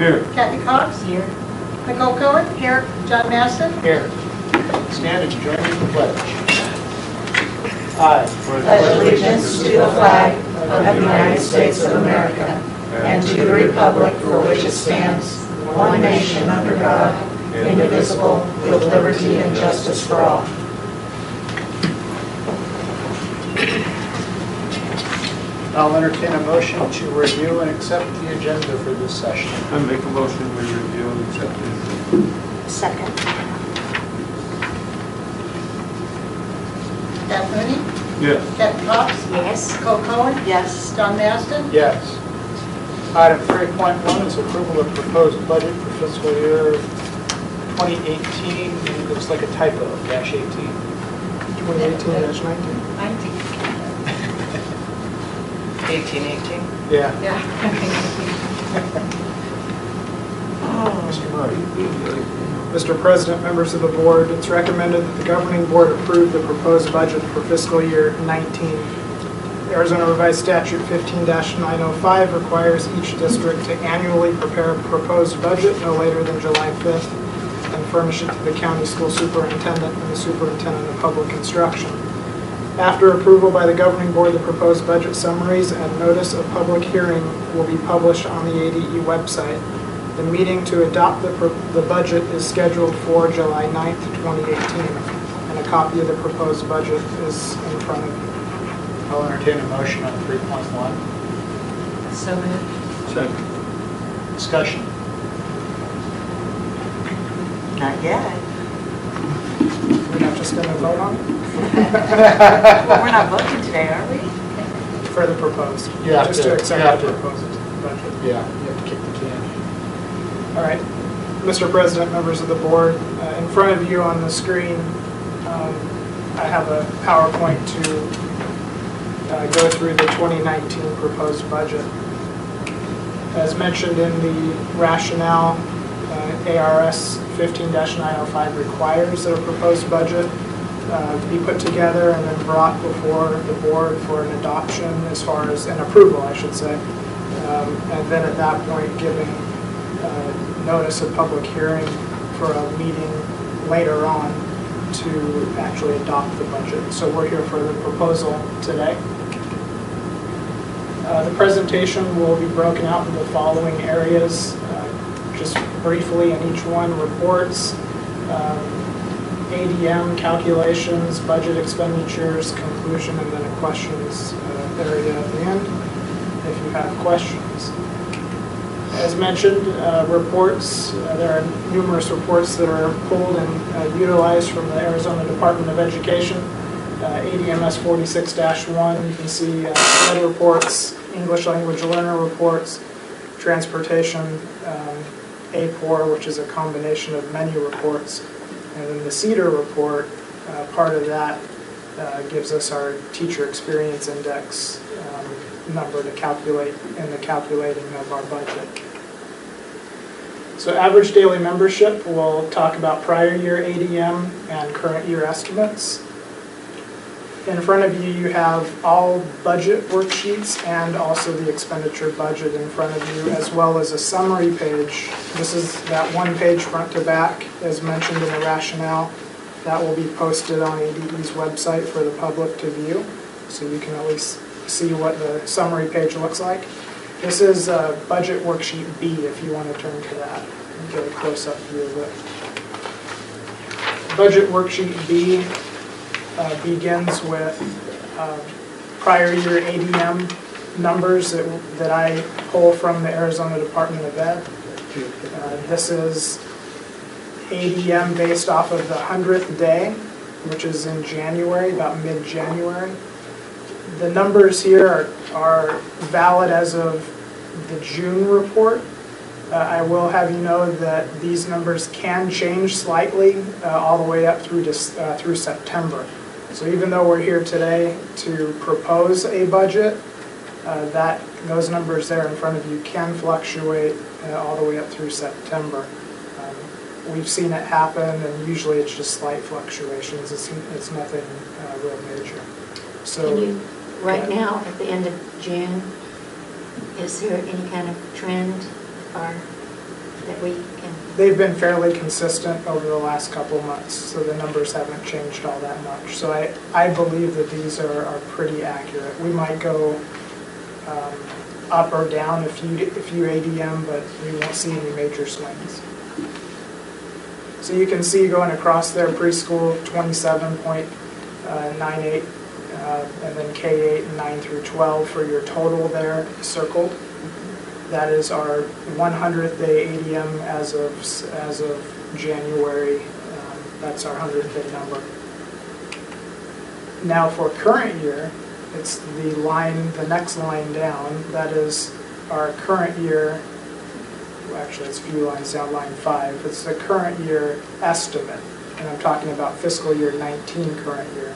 Here. Kathy Cox. Here. Nicole Cohen. Here. John Maston. Here. Stand and join me in the pledge. I Pledge allegiance to the flag of the United States of America and to the republic for which it stands, one nation under God, indivisible, with liberty and justice for all. I'll entertain a motion to review and accept the agenda for this session. I make a motion, we review and accept it. Second. Pat Mooney. Yes. Kathy Cox. Yes. Nicole Cohen. Yes. John Maston. Yes. Item 3.1 is approval of proposed budget for fiscal year 2018. It looks like a typo, -18. 2018-19. 19. 1818. Yeah. Yeah. Mr. Murray. Mr. President, members of the board, it's recommended that the governing board approve the proposed budget for fiscal year 19. The Arizona Revised Statute 15-905 requires each district to annually prepare a proposed budget no later than July 5th and furnish it to the county school superintendent and the superintendent of public instruction. After approval by the governing board, the proposed budget summaries and notice of public hearing will be published on the ADE website. The meeting to adopt the budget is scheduled for July 9th, 2018, and a copy of the proposed budget is in front of you. I'll entertain a motion on 3.1. So moved. Second. Discussion. Not yet. We're not just going to vote on it Well, we're not voting today, are we? for the proposed. You have Just to- to you accept have the to. proposed budget. Yeah, you have to kick the can. All right. Mr. President, members of the board, in front of you on the screen, I have a PowerPoint to go through the 2019 proposed budget. As mentioned in the rationale, ARS 15-905 requires that a proposed budget be put together and then brought before the board for an adoption, as far as an approval, I should say. And then at that point, giving notice of public hearing for a meeting later on to actually adopt the budget. So we're here for the proposal today. The presentation will be broken out into the following areas, just briefly in each one: reports, ADM calculations, budget expenditures, conclusion, and then a questions area at the end if you have questions. As mentioned, reports, there are numerous reports that are pulled and utilized from the Arizona Department of Education. ADMS 46-1, you can see SLED reports, English language learner reports, transportation, APOR, which is a combination of many reports, and then the CEDAR report, part of that gives us our teacher experience index number to calculate in the calculating of our budget. So average daily membership, we'll talk about prior year ADM and current year estimates. In front of you, you have all budget worksheets and also the expenditure budget in front of you, as well as a summary page. This is that one page front to back, as mentioned in the rationale. That will be posted on ADE's website for the public to view, so you can at least see what the summary page looks like. This is budget worksheet B, if you want to turn to that and get a close-up view of it. Budget worksheet B begins with prior year ADM numbers that I pull from the Arizona Department of Ed. This is ADM based off of the 100th day, which is in January, about mid-January. The numbers here are valid as of the June report. I will have you know that these numbers can change slightly all the way up through September. So even though we're here today to propose a budget, those numbers there in front of you can fluctuate all the way up through September. We've seen it happen, and usually it's just slight fluctuations. It's nothing real major. So, Can you, right now, at the end of June, is there any kind of trend or that we can, They've been fairly consistent over the last couple of months, so the numbers haven't changed all that much. So I believe that these are pretty accurate. We might go up or down a few ADM, but we won't see any major swings. So you can see going across there, preschool 27.98, and then K-8 and 9 through 12 for your total there circled. That is our 100th day ADM as of January. That's our 100th day number. Now for current year, it's the next line down. That is our current year. Well, actually, it's a few lines down, line 5. It's the current year estimate, and I'm talking about fiscal year 19 current year.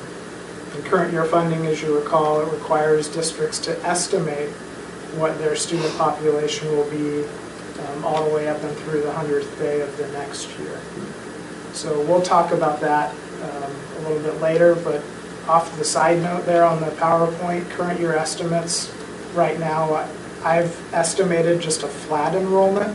And current year funding, as you recall, it requires districts to estimate what their student population will be all the way up and through the 100th day of the next year. So we'll talk about that a little bit later, but off the side note there on the PowerPoint, current year estimates, right now I've estimated just a flat enrollment,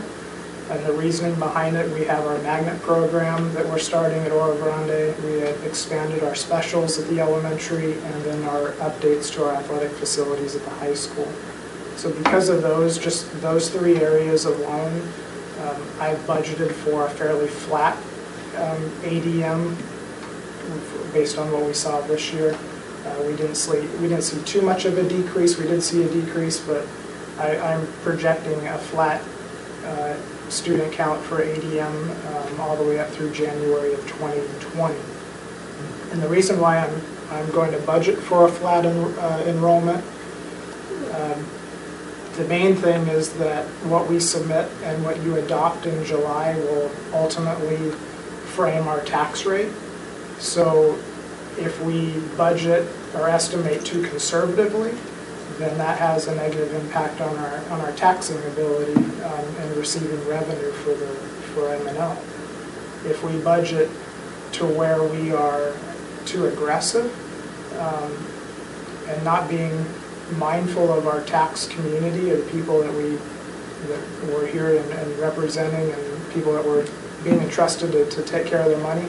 and the reasoning behind it, we have our magnet program that we're starting at Oro Grande. We have expanded our specials at the elementary, and then our updates to our athletic facilities at the high school. So because of those, just those 3 areas alone, I've budgeted for a fairly flat ADM based on what we saw this year. We didn't see too much of a decrease. We did see a decrease, but I'm projecting a flat student count for ADM all the way up through January of 2020. And the reason why I'm going to budget for a flat enrollment, the main thing is that what we submit and what you adopt in July will ultimately frame our tax rate. So if we budget or estimate too conservatively, then that has a negative impact on our taxing ability and receiving revenue for M&L. If we budget to where we are too aggressive and not being mindful of our tax community, or the people that we're here and representing, and people that we're being entrusted to take care of their money,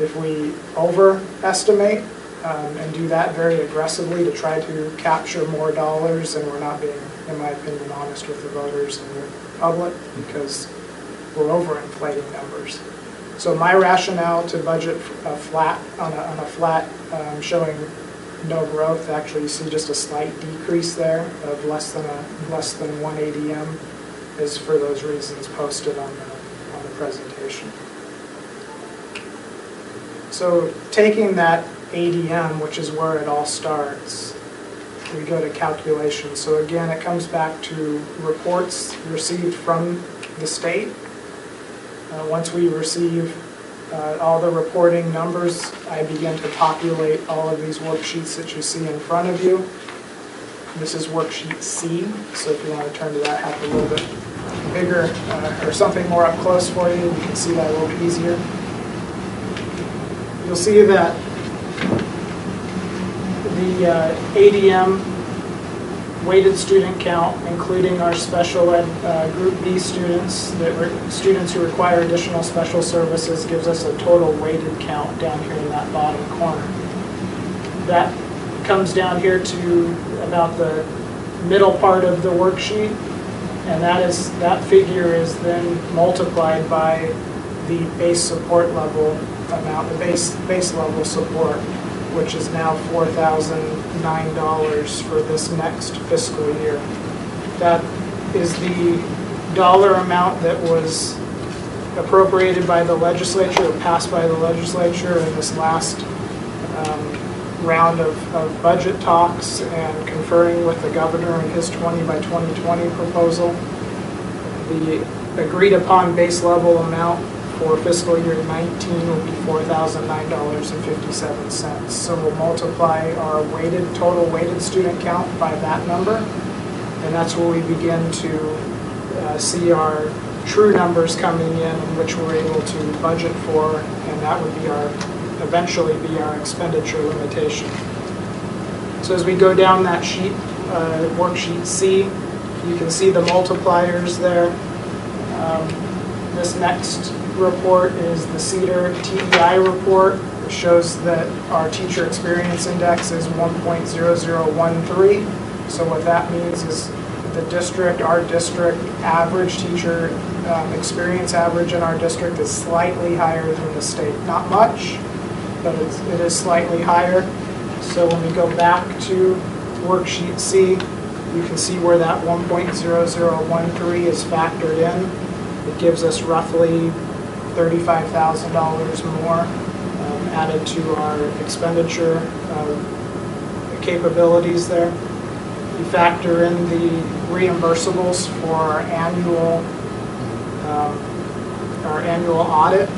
if we overestimate and do that very aggressively to try to capture more dollars, and we're not being, in my opinion, honest with the voters and the public, because we're overinflating numbers. So my rationale to budget a flat on a flat showing no growth, actually you see just a slight decrease there of less than 1 ADM, is for those reasons posted on the presentation. So taking that ADM, which is where it all starts, we go to calculations. So again, it comes back to reports received from the state. Once we receive all the reporting numbers, I begin to populate all of these worksheets that you see in front of you. This is worksheet C, so if you want to turn to that, have it a little bit bigger or something more up close for you, you can see that a little bit easier. You'll see that the ADM weighted student count, including our special ed Group B students, students who require additional special services, gives us a total weighted count down here in that bottom corner. That comes down here to about the middle part of the worksheet, and that figure is then multiplied by the base support level amount, the base level support, which is now $4,009 for this next fiscal year. That is the dollar amount that was appropriated by the legislature, or passed by the legislature in this last round of budget talks and conferring with the governor and his 20 by 2020 proposal. The agreed upon base level amount for fiscal year 19 will be $4,009.57. So we'll multiply our total weighted student count by that number, and that's where we begin to see our true numbers coming in, which we're able to budget for, and that would be eventually be our expenditure limitation. So as we go down that sheet, worksheet C, you can see the multipliers there. This next report is the CEDAR TEI report. It shows that our teacher experience index is 1.0013. So what that means is our district average teacher experience average in our district is slightly higher than the state. Not much, but it is slightly higher. So when we go back to worksheet C, you can see where that 1.0013 is factored in. It gives us roughly $35,000 more added to our expenditure capabilities there. You factor in the reimbursables for our annual audit.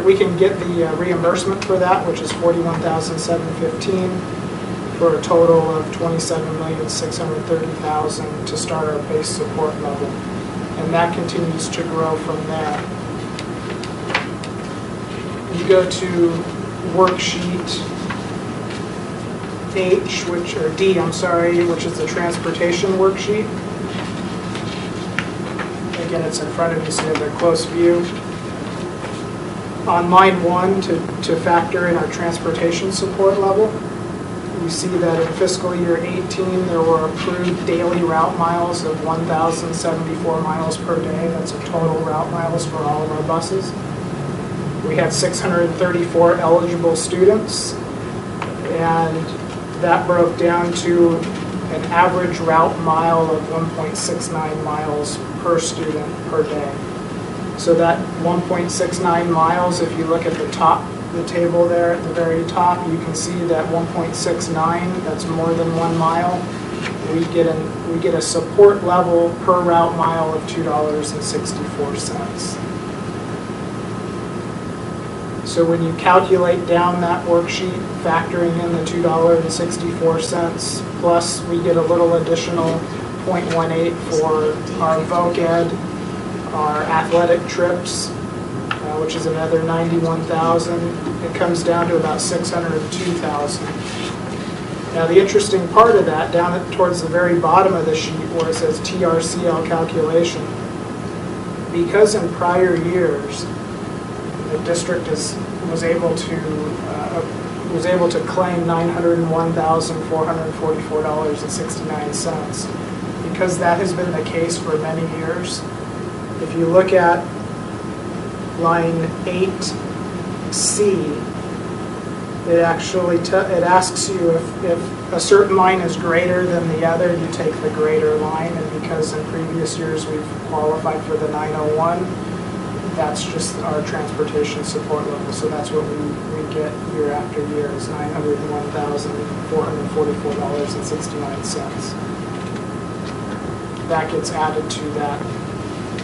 We can get the reimbursement for that, which is $41,715, for a total of $27,630,000 to start our base support level, and that continues to grow from there. You go to worksheet D, which is the transportation worksheet. Again, it's in front of you, so you have a close view. On line 1, to factor in our transportation support level, we see that in fiscal year 18, there were approved daily route miles of 1,074 miles per day. That's a total route miles for all of our buses. We had 634 eligible students, and that broke down to an average route mile of 1.69 miles per student per day. So that 1.69 miles, if you look at the table there at the very top, you can see that 1.69, that's more than 1 mile. We get a support level per route mile of $2.64. So when you calculate down that worksheet, factoring in the $2.64, plus we get a little additional 0.18 for our voc ed, our athletic trips, which is another $91,000. It comes down to about $602,000. Now the interesting part of that, down towards the very bottom of the sheet where it says TRCL calculation, because in prior years the district was able to claim $901,444.69. Because that has been the case for many years, if you look at line 8C, it actually it asks you if a certain line is greater than the other, you take the greater line, and because in previous years we've qualified for the 901, that's just our transportation support level. So that's what we get year after year is $901,444.69. That gets added to that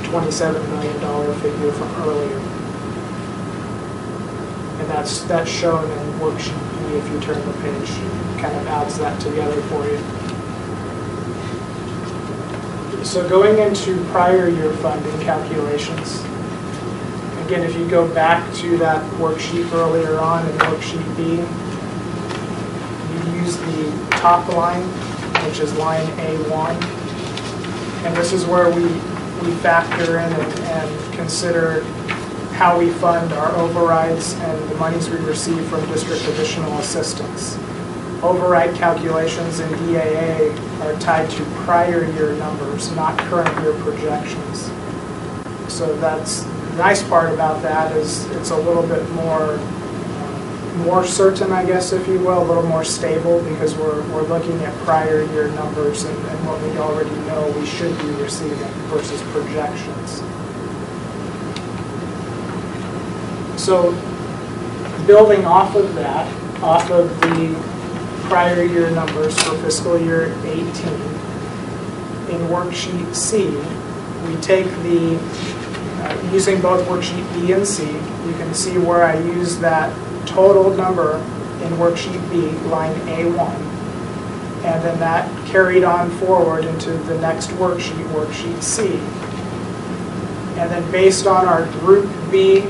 $27 million figure from earlier. And that's shown in worksheet B if you turn the page. It kind of adds that together for you. So going into prior year funding calculations, again, if you go back to that worksheet earlier on in worksheet B, you use the top line, which is line A1, and this is where we factor in and consider how we fund our overrides and the monies we receive from district additional assistance. Override calculations in DAA are tied to prior year numbers, not current year projections. So that's the nice part about that is it's a little bit more certain, I guess, if you will, a little more stable because we're looking at prior year numbers and what we already know we should be receiving versus projections. So building off of that, off of the prior year numbers for fiscal year 18, in worksheet C, we take the, using both worksheet B and C, you can see where I use that total number in worksheet B, line A1, and then that carried on forward into the next worksheet, worksheet C. And then based on our group B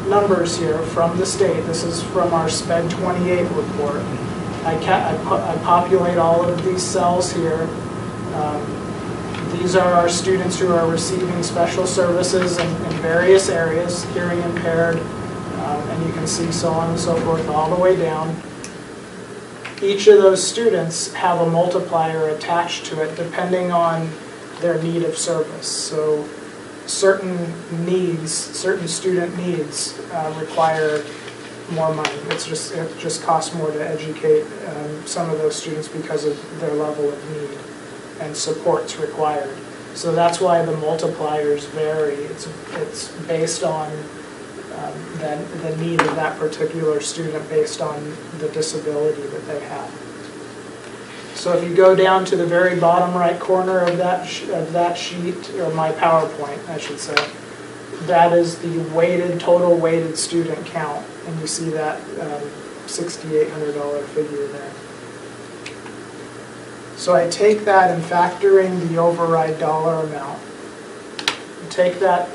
numbers here from the state, this is from our SPED 28 report, I populate all of these cells here. These are our students who are receiving special services in various areas, hearing impaired, and you can see so on and so forth all the way down. Each of those students have a multiplier attached to it depending on their need of service. So certain needs, certain student needs require more money. It just costs more to educate some of those students because of their level of need and supports required. So that's why the multipliers vary. It's based on the need of that particular student based on the disability that they have. So if you go down to the very bottom right corner of that sheet, or my PowerPoint, I should say, that is the total weighted student count, and you see that $6,800 figure there. So I take that and factor in the override dollar amount. Take that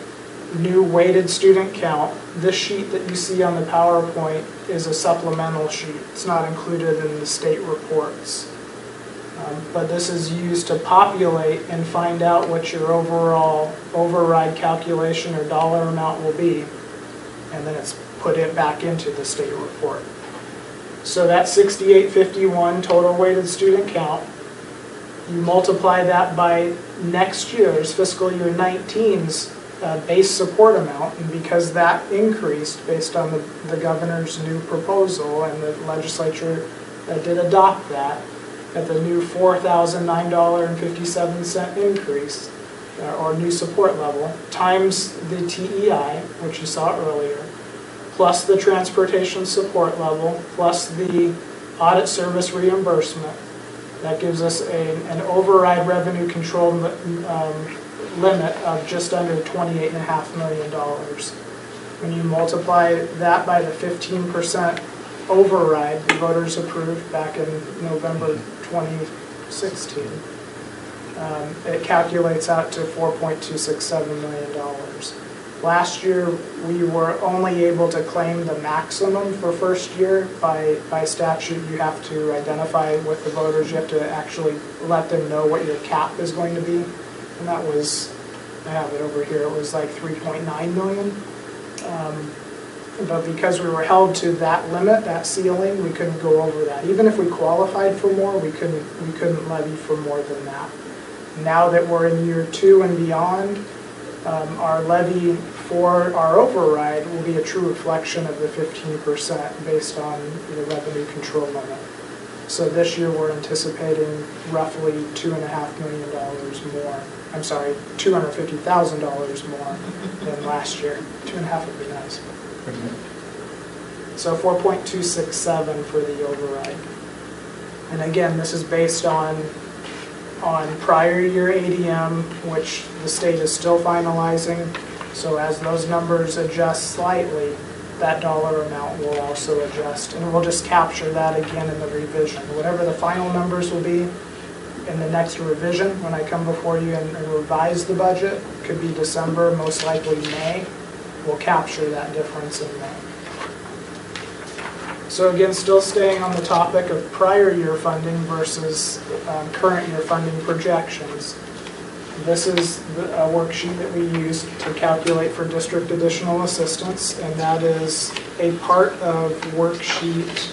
new weighted student count. This sheet that you see on the PowerPoint is a supplemental sheet. It's not included in the state reports. But this is used to populate and find out what your overall override calculation or dollar amount will be. And then it's put it back into the state report. So that 6851 total weighted student count, you multiply that by next year's, fiscal year 19's base support amount, and because that increased based on the governor's new proposal, and the legislature did adopt that, at the new $4,009.57 increase, or new support level, times the TEI, which you saw earlier, plus the transportation support level, plus the audit service reimbursement. That gives us an override revenue control limit of just under $28.5 million. When you multiply that by the 15% override the voters approved back in November 2016, it calculates out to $4.267 million. Last year, we were only able to claim the maximum for first year. By statute, you have to identify with the voters. You have to actually let them know what your cap is going to be. And that was, I have it over here, it was like $3.9 million. But because we were held to that limit, that ceiling, we couldn't go over that. Even if we qualified for more, we couldn't levy for more than that. Now that we're in year 2 and beyond, our levy for our override will be a true reflection of the 15% based on the revenue control limit. So this year we're anticipating roughly $2.5 million more. I'm sorry, $250,000 more than last year. 2.5 would be nice. So 4.267 for the override. And again, this is based on prior year ADM, which the state is still finalizing. So as those numbers adjust slightly, that dollar amount will also adjust. And we'll just capture that again in the revision. Whatever the final numbers will be in the next revision, when I come before you and revise the budget, could be December, most likely May, we'll capture that difference in May. So again, still staying on the topic of prior year funding versus current year funding projections. This is a worksheet that we use to calculate for district additional assistance, and that is a part of worksheet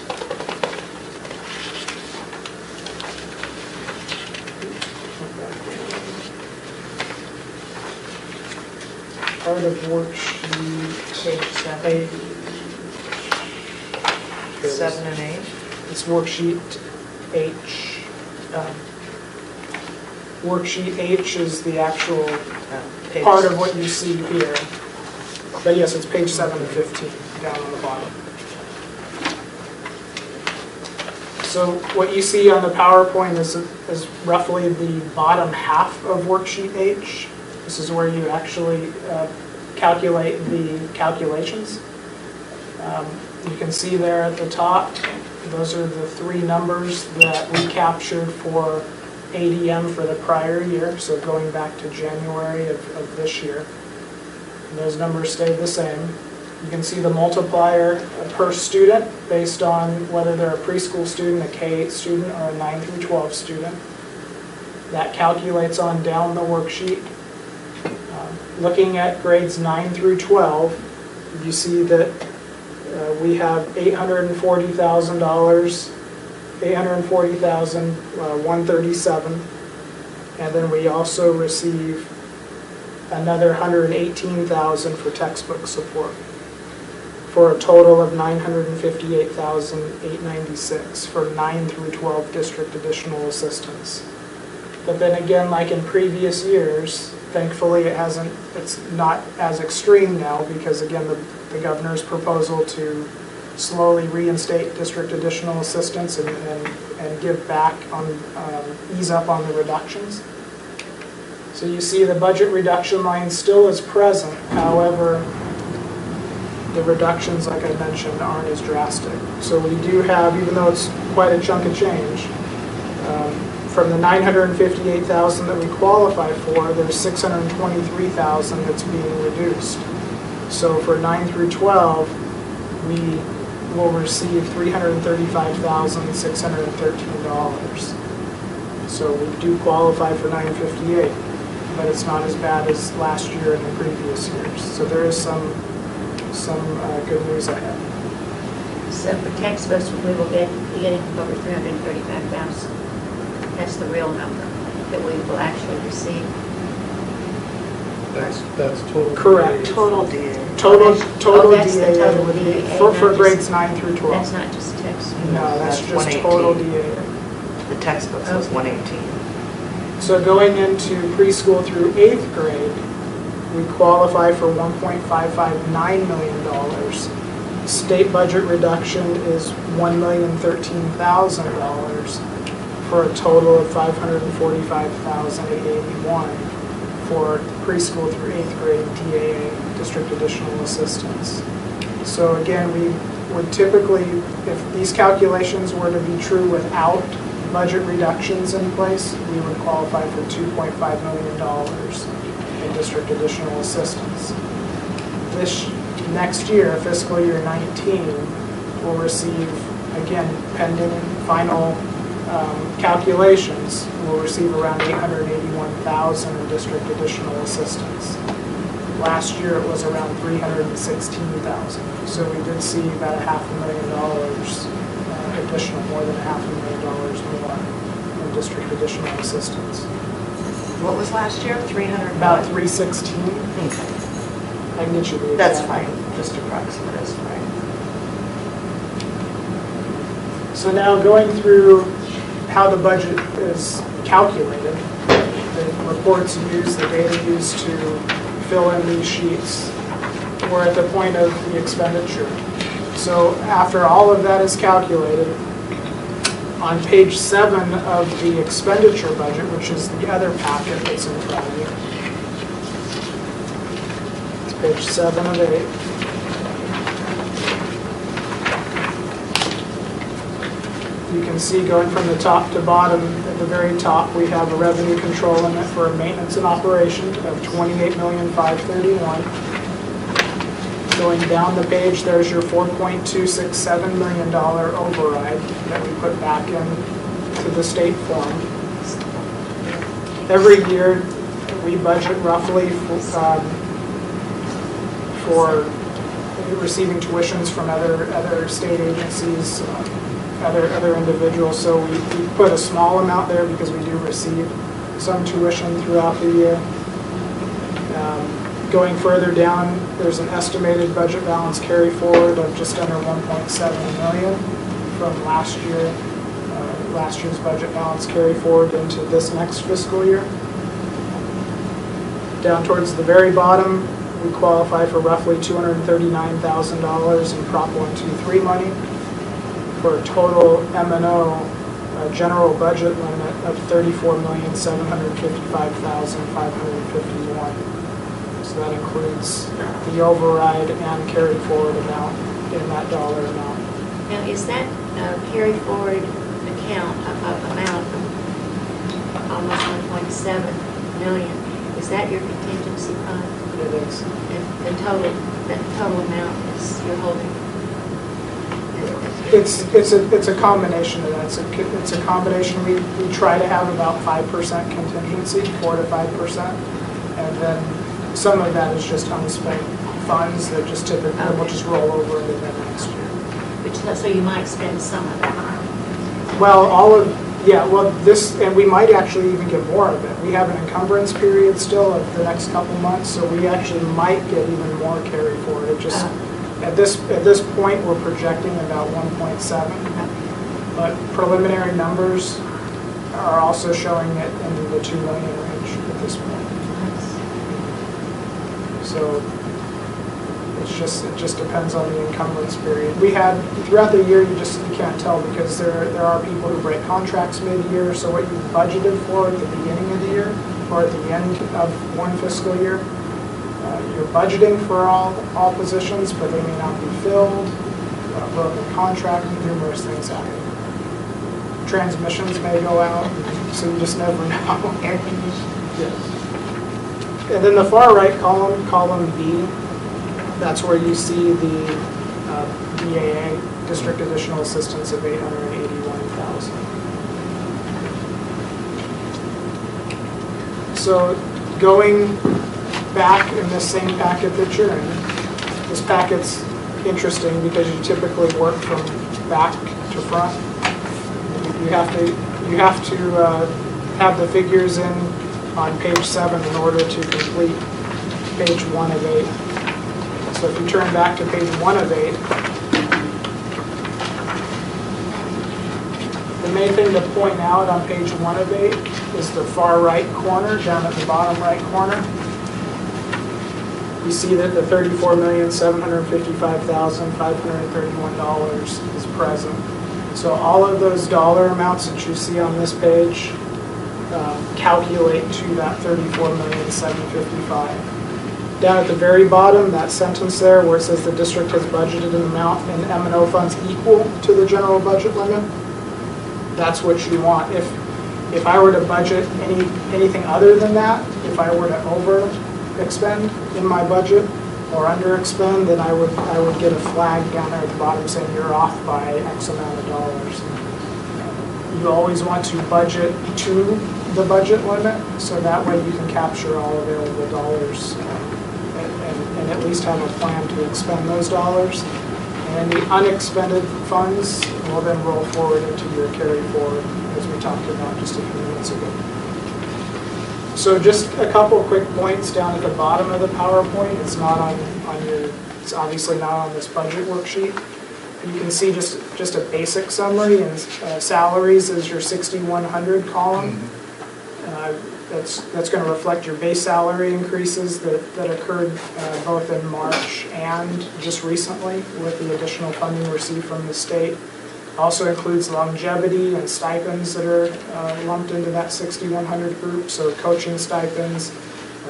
page 7 and 8. It's worksheet H. Worksheet H is the actual part of what you see here. But yes, it's page 7 and 15 down on the bottom. So what you see on the PowerPoint is roughly the bottom half of worksheet H. This is where you actually calculate the calculations. You can see there at the top, those are the 3 numbers that we captured for ADM for the prior year, so going back to January of this year. And those numbers stayed the same. You can see the multiplier per student based on whether they're a preschool student, a K-8 student, or a 9 through 12 student. That calculates on down the worksheet. Looking at grades 9 through 12, you see that we have $840,000, $840,137, and then we also receive another $118,000 for textbook support, for a total of $958,896 for 9 through 12 district additional assistance. But then again, like in previous years, thankfully it's not as extreme now, because again, the governor's proposal to slowly reinstate district additional assistance and give back on, ease up on the reductions. So you see the budget reduction line still is present, however, the reductions, like I mentioned, aren't as drastic. So we do have, even though it's quite a chunk of change, from the $958,000 that we qualify for, there's $623,000 that's being reduced. So for 9 through 12, we will receive $335,613. So we do qualify for $958, but it's not as bad as last year and the previous years. So there is some good news ahead. So for textbooks, we will be getting over 335,000. That's the real number that we will actually receive. That's total. Correct. Total DA. Total that's the DAA total would be DAA, for not grades just- 9 through 12. That's not just textbooks. No, that's That's just 118. total DAA. The textbooks was Okay. 118. So going into preschool through 8th grade, we qualify for $1.559 million. State budget reduction is $1,013,000 for a total of $545,881 for preschool through 8th grade DAA, district additional assistance. So again, we would typically, if these calculations were to be true without budget reductions in place, we would qualify for $2.5 million in district additional assistance. This next year, fiscal year 19, will receive, again, pending final calculations, will receive around $881,000 in district additional assistance. Last year it was around $316,000. So we did see about $500,000 additional, more than $500,000 more in district additional assistance. What was last year? 300? About $316. Okay. I can get you the That's exact fine, number. just approximate is fine. So now going through how the budget is calculated, the reports used, the data used to fill in these sheets, we're at the point of the expenditure. So after all of that is calculated, on page 7 of the expenditure budget, which is the other packet that's in front of you, it's page 7 of 8. You can see going from the top to bottom, at the very top, we have a revenue control limit for maintenance and operation of $28,531,000. Going down the page, there's your $4.267 million override that we put back into the state form. Every year, we budget roughly for receiving tuitions from other state agencies, other individuals. So we put a small amount there because we do receive some tuition throughout the year. Going further down, there's an estimated budget balance carry forward of just under $1.7 million from last year. Last year's budget balance carry forward into this next fiscal year. Down towards the very bottom, we qualify for roughly $239,000 in Prop 123 money for a total M&O general budget limit of $34,755,551. So that includes the override and carry forward amount in that dollar amount. Now, is that carry forward amount of almost 1.7 million, is that your contingency fund? It is. And that total amount is you're holding? It's a combination of that. It's a combination. We try to have about 5% contingency, 4 to 5%, and then some of that is just unspent funds that just typically will just roll over into the next year. So you might spend some of that. Well, and we might actually even get more of it. We have an encumbrance period still of the next couple months, so we actually might get even more carry forward. It just, at this point, we're projecting about 1.7, but preliminary numbers are also showing it into the 2 million range at this point. So it just depends on the encumbrance period. We had, throughout the year, you can't tell because there are people who break contracts mid-year, so what you budgeted for at the beginning of the year or at the end of one fiscal year, you're budgeting for all positions, but they may not be filled, broken contract, numerous things happen. Transmissions may go out, so you just never know. Air conditioning. Yes. And then the far right column B, that's where you see the BAA, District Additional Assistance of $881,000. So going back in this same packet that you're in, this packet's interesting because you typically work from back to front. You have to have the figures in on page 7 in order to complete page 1 of 8. So if you turn back to page 1 of 8, the main thing to point out on page 1 of 8 is the far right corner, down at the bottom right corner. You see that the $34,755,531 is present. So all of those dollar amounts that you see on this page calculate to that $34,755,000. Down at the very bottom, that sentence there where it says the district has budgeted an amount in M&O funds equal to the general budget limit, that's what you want. If I were to budget anything other than that, if I were to over-expend in my budget or under-expend, then I would get a flag down there at the bottom saying you're off by X amount of dollars. You always want to budget to the budget limit, so that way you can capture all available dollars and at least have a plan to expend those dollars. And the unexpended funds will then roll forward into your carry forward, as we talked about just a few minutes ago. So just a couple quick points down at the bottom of the PowerPoint. It's not on your, it's obviously not on this budget worksheet. You can see just a basic summary, and salaries is your 6,100 column. That's going to reflect your base salary increases that occurred both in March and just recently with the additional funding received from the state. Also includes longevity and stipends that are lumped into that 6,100 group. So coaching stipends,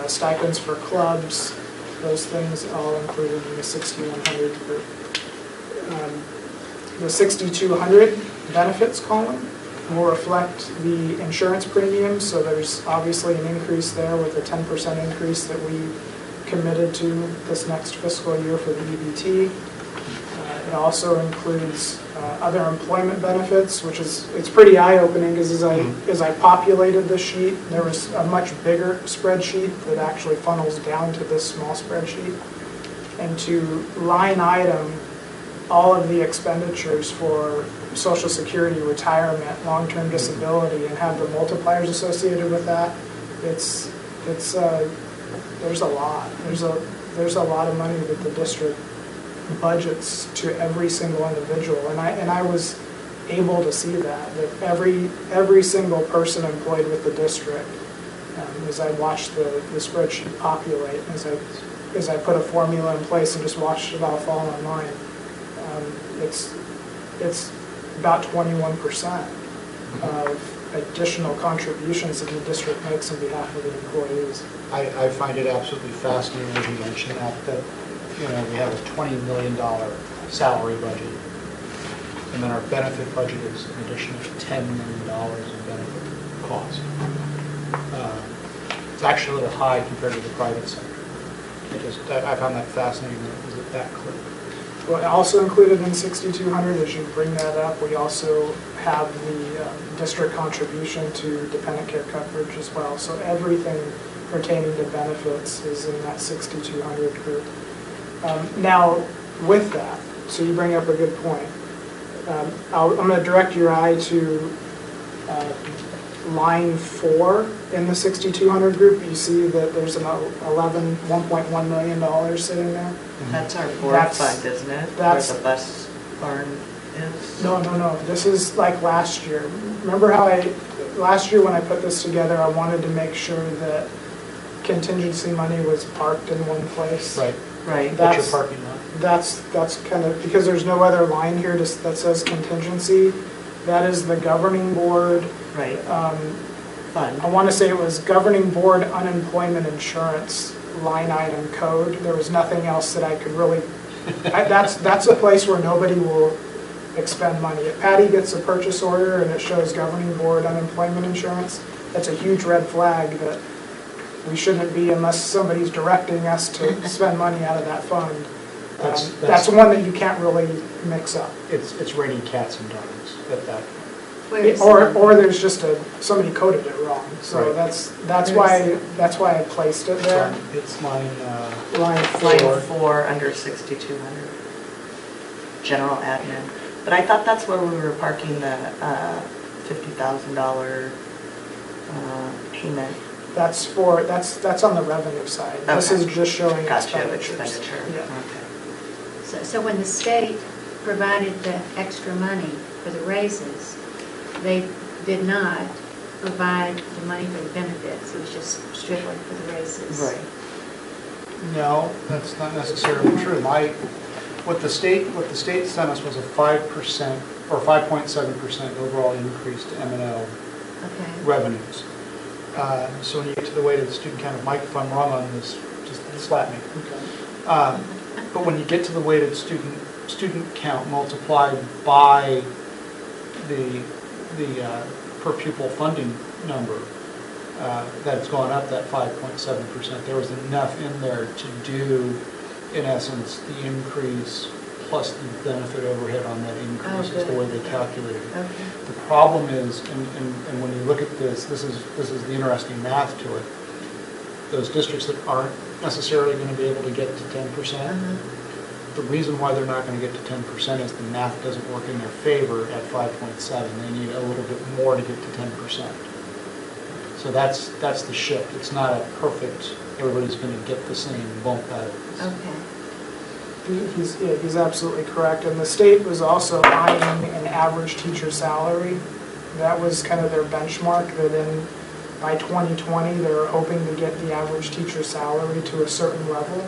stipends for clubs, those things all included in the 6,100 group. The 6,200 benefits column will reflect the insurance premiums, so there's obviously an increase there with a 10% increase that we committed to this next fiscal year for the EBT. It also includes other employment benefits, which it's pretty eye-opening because as I populated this sheet, there was a much bigger spreadsheet that actually funnels down to this small spreadsheet. And to line item all of the expenditures for Social Security, retirement, long-term disability, and have the multipliers associated with that, there's a lot. There's a lot of money that the district budgets to every single individual, and I was able to see that every single person employed with the district, as I watched the spreadsheet populate, as I put a formula in place and just watched it all fall online, it's about 21% of additional contributions that the district makes on behalf of the employees. I find it absolutely fascinating as you mention that we have a $20 million salary budget, and then our benefit budget is an additional $10 million in benefit cost. It's actually a little high compared to the private sector. I found that fascinating that it was at that clip. Well, also included in 6,200, as you bring that up, we also have the district contribution to dependent care coverage as well. So everything pertaining to benefits is in that 6,200 group. Now, with that, so you bring up a good point. I'm going to direct your eye to line 4 in the 6,200 group. You see that there's an $1.1 million sitting there. That's our board That's- fund, isn't it? Where that's- the bus barn is? No. This is like last year. Remember how last year when I put this together, I wanted to make sure that contingency money was parked in one place. Right, Right. that's your That's- parking lot. That's kind of, because there's no other line here that says contingency. That is the governing board. Right, fund. I want to say it was governing board unemployment insurance line item code. There was nothing else that I could really, that's a place where nobody will expend money. If Patty gets a purchase order and it shows governing board unemployment insurance, that's a huge red flag that we shouldn't be unless somebody's directing us to spend money out of that fund. That's one that you can't really mix up. It's raining cats and dogs at that. Where is Or there's just somebody coded it wrong. So Right. that's why I placed it there. It's line, Line Line 4. 4 under 6,200. General admin. But I thought that's where we were parking the $50,000 payment. That's on the revenue side. This Okay. is just showing Gotcha, expenditures. expenditure. Yeah. Okay. So when the state provided the extra money for the raises, they did not provide the money for the benefits. It was just strictly for the raises. Right. no, that's not necessarily true. What the state sent us was a 5% or 5.7% overall increase to M&O Okay. revenues. So when you get to the weighted student count, Mike, if I'm wrong on this, just slap me. But when you get to the weighted student count multiplied by the per pupil funding number, that's gone up that 5.7%. There was enough in there to do, in essence, the increase plus the benefit overhead on that increase is the way they calculated it. Okay. The problem is, and when you look at this is the interesting math to it. Those districts that aren't necessarily going to be able to get to 10%, the reason why they're not going to get to 10% is the math doesn't work in their favor at 5.7. They need a little bit more to get to 10%. So that's the shift. It's not a perfect, everybody's going to get the same bump out of this. Okay. He's absolutely correct. And the state was also eyeing an average teacher salary. That was kind of their benchmark, that by 2020, they were hoping to get the average teacher salary to a certain level.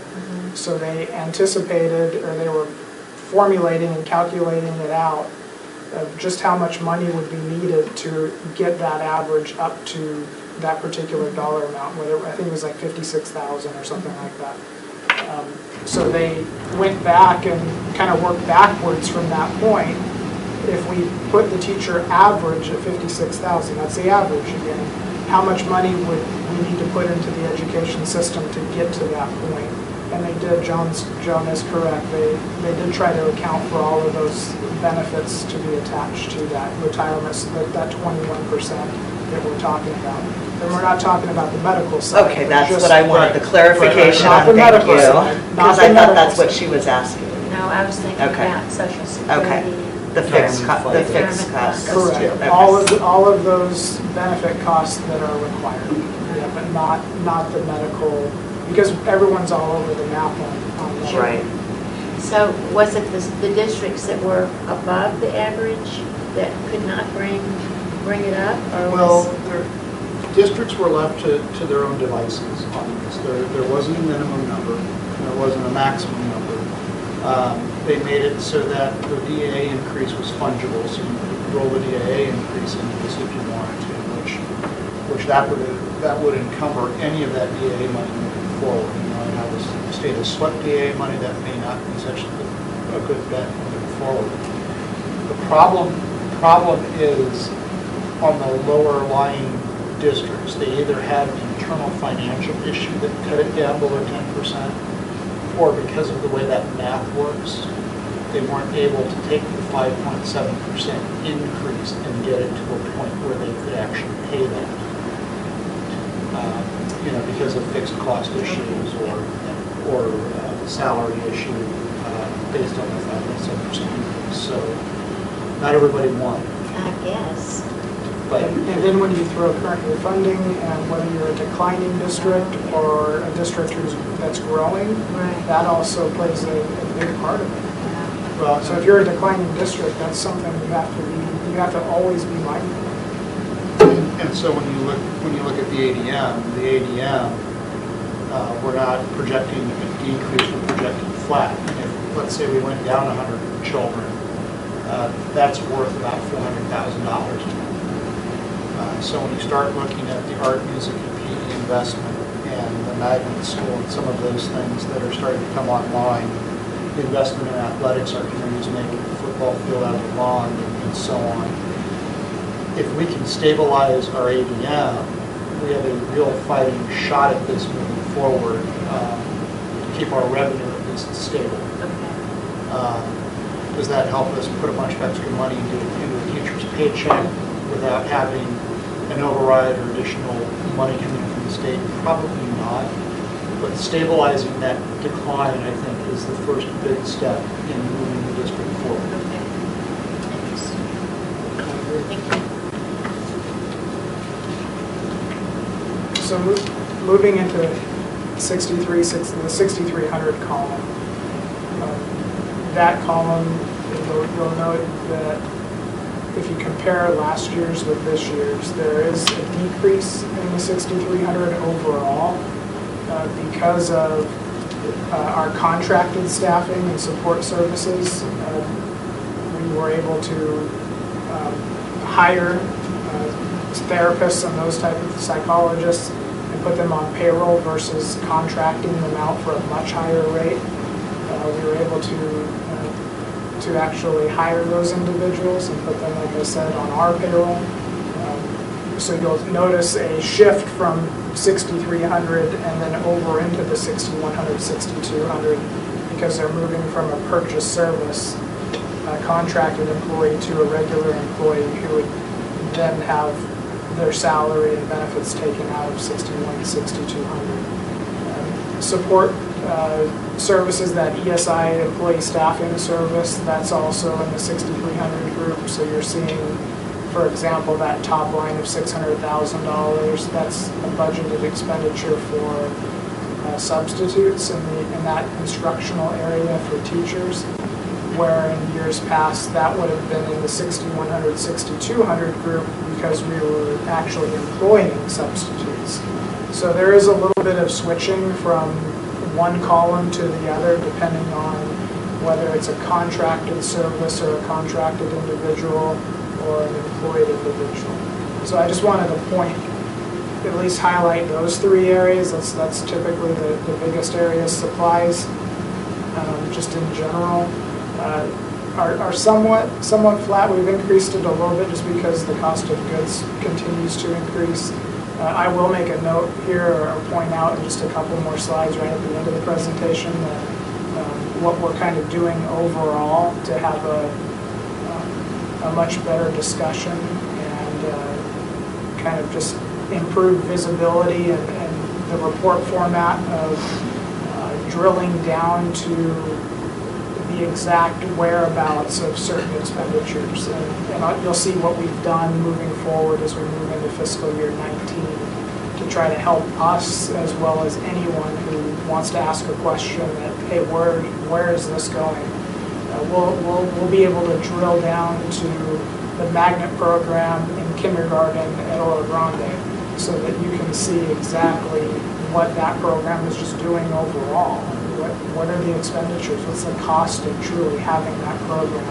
So they anticipated, or they were formulating and calculating it out of just how much money would be needed to get that average up to that particular dollar amount, whether I think it was like 56,000 or something like that. So they went back and kind of worked backwards from that point. If we put the teacher average at 56,000, that's the average again, how much money would we need to put into the education system to get to that point? And they did, John is correct, they did try to account for all of those benefits to be attached to that retirement, so that 21% that we're talking about. And we're not talking about the medical side. Okay, but that's just- what I wanted, the clarification Not on, the thank medical you. side, not Because the I thought medical that's what side. she was asking. No, I was thinking Okay. about Social Security. Okay. The fixed costs. Those too. Correct. Okay. All of those benefit costs that are required, yeah, but not the medical, because everyone's all over the map on that. Right. So was it the districts that were above the average that could not bring it up, or Well, was? districts were left to their own devices on this. There wasn't a minimum number, and there wasn't a maximum number. They made it so that the DAA increase was fungible, so you could roll the DAA increase into this if you wanted to, which that would encumber any of that DAA money moving forward. You know, and how the state has swept DAA money, that may not be such a good bet moving forward. The problem is on the lower lying districts. They either had an internal financial issue that cut it down below 10%, or because of the way that math works, they weren't able to take the 5.7% increase and get it to a point where they could actually pay that. Because of fixed cost issues or salary issue based on the 5.7% increase. So not everybody won. I guess. But And then when you throw current year funding, and whether you're a declining district or a district that's growing, Right. that also plays a big part of it. well, So if you're a declining district, that's something you have to always be mindful. and so when you look at the ADM, we're not projecting a decrease, we're projecting flat. And if, let's say we went down 100 children, that's worth about $400,000 to them. So when you start looking at the art, music, and PE investment and the magnet school and some of those things that are starting to come online, the investment in athletics, our communities making the football field out of the lawn and so on. If we can stabilize our ADM, we have a real fighting shot at this moving forward to keep our revenue at least stable. Okay. Does that help us put a bunch of extra money into a teacher's paycheck without having an override or additional money coming from the state? Probably not. But stabilizing that decline, I think, is the first big step in moving the district forward. Okay. Thank you. So moving into the 6,300 column, that column, you'll note that if you compare last year's with this year's, there is a decrease in the 6,300 overall because of our contracted staffing and support services. We were able to hire therapists and those type of psychologists and put them on payroll versus contracting them out for a much higher rate. We were able to actually hire those individuals and put them, like I said, on our payroll. So you'll notice a shift from 6,300 and then over into the 6,100, 6,200 because they're moving from a purchase service contracted employee to a regular employee who would then have their salary and benefits taken out of 61, 6,200. Support services, that ESI employee staffing service, that's also in the 6,300 group. So you're seeing, for example, that top line of $600,000, that's a budgeted expenditure for substitutes in that instructional area for teachers, where in years past that would have been in the 6,100, 6,200 group because we were actually employing substitutes. So there is a little bit of switching from one column to the other depending on whether it's a contracted service or a contracted individual or an employed individual. So I just wanted to at least highlight those three areas. That's typically the biggest areas. Supplies, just in general, are somewhat flat. We've increased it a little bit just because the cost of goods continues to increase. I will make a note here or point out in just a couple more slides right at the end of the presentation that what we're kind of doing overall to have a much better discussion and kind of just improve visibility and the report format of drilling down to the exact whereabouts of certain expenditures. And you'll see what we've done moving forward as we move into fiscal year 19 to try to help us as well as anyone who wants to ask a question that, hey, where is this going? We'll be able to drill down to the magnet program in kindergarten at Oro Grande so that you can see exactly what that program is just doing overall. What are the expenditures? What's the cost of truly having that program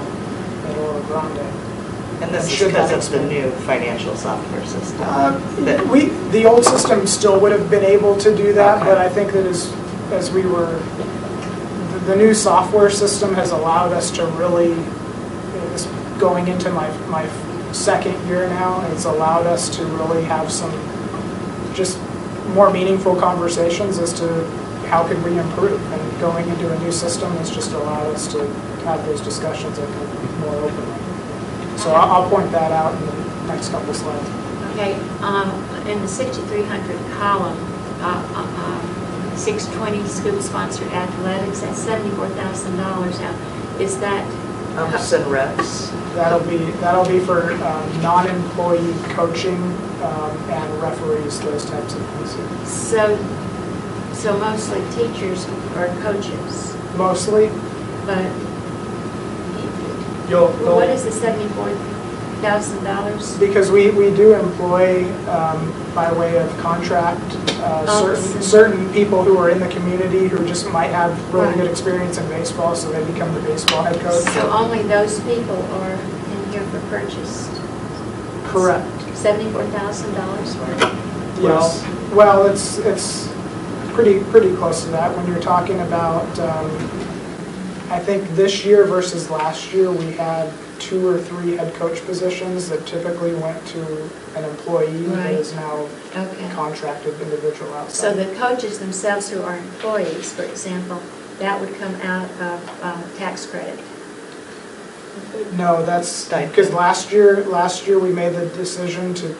at Oro Grande? And this is Should that because of the expand? new financial software system. The old system still would have been able to do that, Okay. but I think that as we were, the new software system has allowed us to really, it's going into my second year now, and it's allowed us to really have some just more meaningful conversations as to how could we improve? And going into a new system has just allowed us to have those discussions, I think, more openly. So I'll point that out in the next couple slides. Okay, in the 6,300 column, 620 school-sponsored athletics, that's $74,000 now. Is that? Umps and reps. That'll be for non-employee coaching and referees, those types of things. So mostly teachers or coaches, Mostly, but what is the $74,000? because we do employ, by way of contract, certain people who are in the community who just might have really good experience in baseball, so they become the baseball head coach. So only those people are in here for purchase? Correct. $74,000 worth? Yes. Well, it's pretty close to that. When you're talking about, I think this year versus last year, we had 2 or 3 head coach positions that typically went to an employee that Right. is now Okay. contracted individual outside. So the coaches themselves who are employees, for example, that would come out of tax credit? No, that's, because last year we made the decision to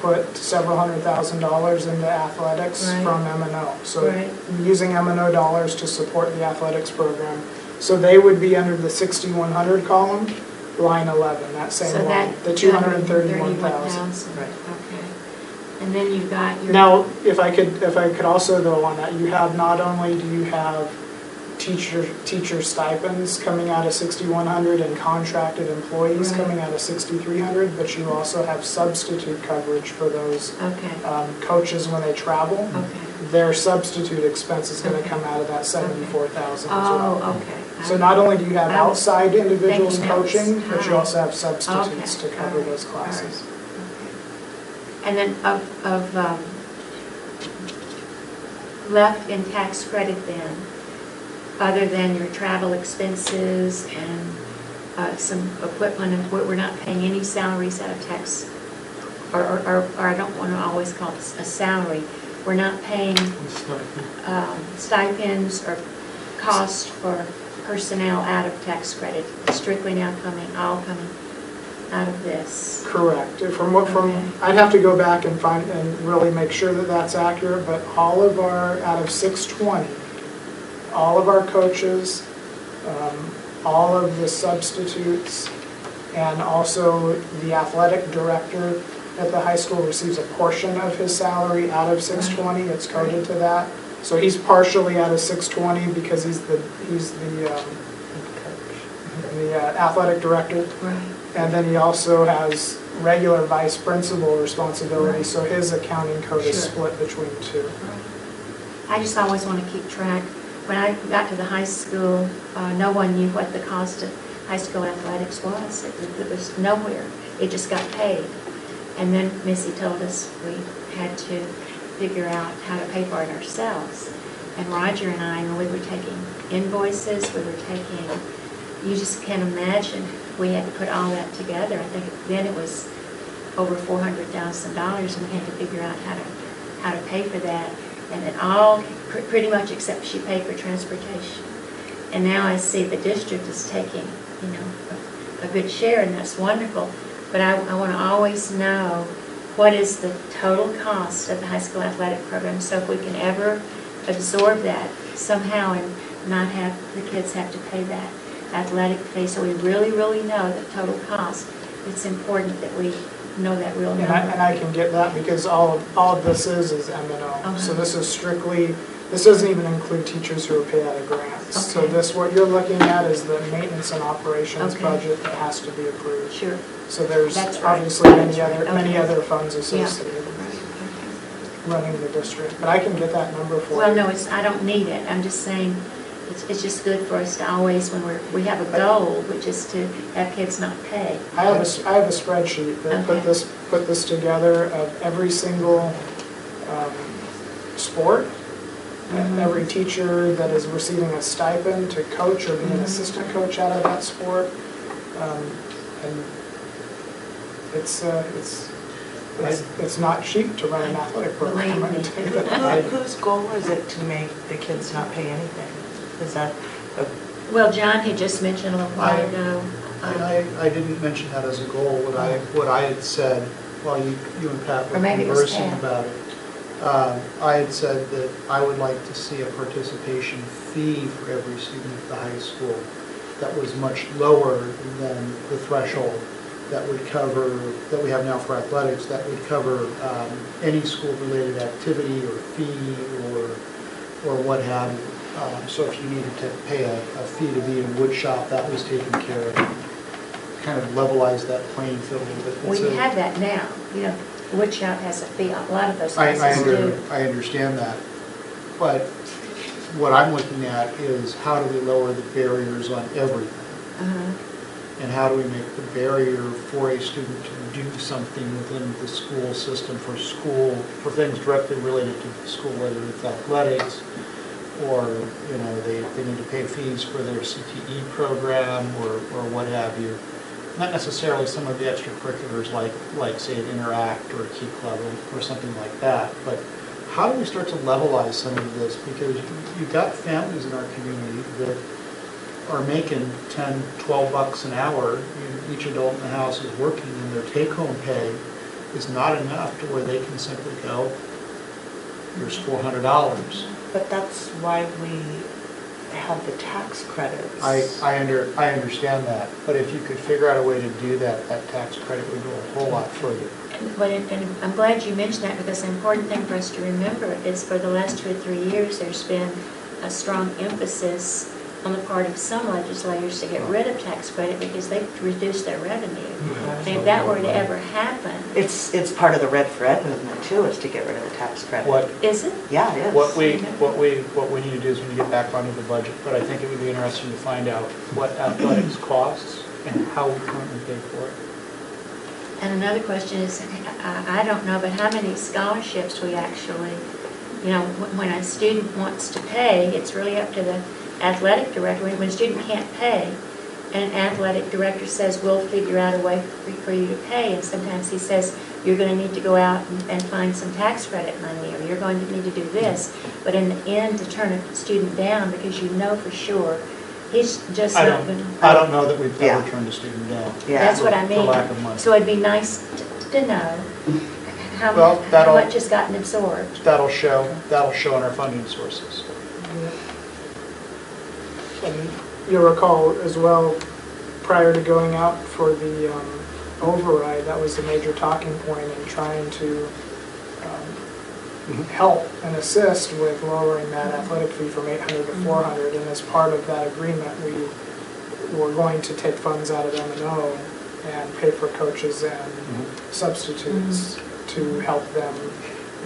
put several $100,000 into athletics Right. from M&O. So Right. using M&O dollars to support the athletics program. So they would be under the 6,100 column, line 11, that same So line, that the 231,000. Right. Okay. And then you've got your... Now, if I could also go on that, you have, not only do you have teacher stipends coming out of 6,100 and contracted employees Right. coming out of 6,300, but you also have substitute coverage for those Okay, coaches when they travel. okay. Their substitute expense is going to Okay. come out of that 74,000 as well. Oh, okay. So not only do you have I was outside individuals thinking that was coaching, but you high. also have substitutes Okay, to cover all right, those classes. Okay. And then left in tax credit then, other than your travel expenses and some equipment, and we're not paying any salaries out of tax, or I don't want to always call it a salary. We're not paying stipends or cost for personnel out of tax credit. Strictly now all coming out of this. Correct. Okay. I'd have to go back and find and really make sure that that's accurate, but all of our, out of 620, all of our coaches, all of the substitutes, and also the athletic director at the high school receives a portion of his salary out of 620. It's coded to that. So he's partially out of 620 because he's the athletic director. Right. And then he also has regular vice principal responsibility, Right. so his accounting code is Sure. split between 2. I just always want to keep track. When I got to the high school, no one knew what the cost of high school athletics was. It was nowhere. It just got paid. And then Missy told us we had to figure out how to pay for it ourselves. And Roger and I, we were taking invoices, we were taking, you just can't imagine, we had to put all that together. I think then it was over $400,000, and we had to figure out how to pay for that. And it all, pretty much except she paid for transportation. And now I see the district is taking, a good share, and that's wonderful. But I want to always know what is the total cost of the high school athletic program, so if we can ever absorb that somehow and not have the kids have to pay that athletic fee, so we really, really know the total cost. It's important that we know that real number. And I can get that because all of this is M&O. So this is strictly, this doesn't even include teachers who are paid out of grants. So Okay. what you're looking at is the maintenance and operations Okay. budget that has to be approved. Sure. So there's That's right. obviously That's many right. many Okay. other funds associated with running the district. But I can get that number for you. Well, no, I don't need it. I'm just saying, it's just good for us to always, when we have a goal, which is to have kids not pay. I have a spreadsheet that Okay. put this together of every single sport, and every teacher that is receiving a stipend to coach or be an assistant coach out of that sport, and it's It's not cheap to run an athletic program. I can tell you that. Whose goal is it to make the kids not pay anything? Is that, Well, John had just mentioned a little while ago. I didn't mention that as a goal. What I had said, while you and Pat Or were maybe it was conversing Pat. about it, I had said that I would like to see a participation fee for every student at the high school that was much lower than the threshold that would cover, that we have now for athletics, that would cover any school-related activity or fee or what have you. So if you needed to pay a fee to be in wood shop, that was taken care of. Kind of levelize that playing field a little bit. Well, you have that now. You know, Woodshop has a fee. A lot of those I places do. understand that. But what I'm looking at is how do we lower the barriers on everything? And how do we make the barrier for a student to do something within the school system for things directly related to the school, whether it's athletics, or, you know, they need to pay fees for their CTE program or what have you. Not necessarily some of the extracurriculars like say an Interact or a Key Club or something like that, but how do we start to levelize some of this? Because you've got families in our community that are making 10, 12 bucks an hour. Each adult in the house is working, and their take-home pay is not enough to where they can simply go, here's $400. but that's why we have the tax credits. I understand that, but if you could figure out a way to do that, that tax credit would go a whole lot further. And I'm glad you mentioned that, because the important thing for us to remember is for the last 2 or 3 years, there's been a strong emphasis on the part of some legislators to get rid of tax credit because they've reduced their revenue. And if that were to ever happen, It's part of the Red for Ed movement too, is to get rid of the tax credit. is it? Yeah, it is. What we need to do is we need to get back onto the budget, but I think it would be interesting to find out what athletics costs and how we currently pay for it. And another question is, I don't know, but how many scholarships we actually, you know, when a student wants to pay, it's really up to the athletic director. When a student can't pay, and an athletic director says, we'll figure out a way for you to pay, and sometimes he says, you're going to need to go out and find some tax credit money, or you're going to need to do this. But in the end, to turn a student down because you know for sure he's just I not going to. don't know that we've ever Yeah. turned a student down. Yeah. That's what I For mean. lack of money. So it'd be nice to know how Well, that'll- much has gotten absorbed. That'll show in our funding sources. And you'll recall as well, prior to going out for the override, that was the major talking point in trying to help and assist with lowering that athletic fee from $800 to $400. And as part of that agreement, we were going to take funds out of M&O and pay for coaches and substitutes to help them,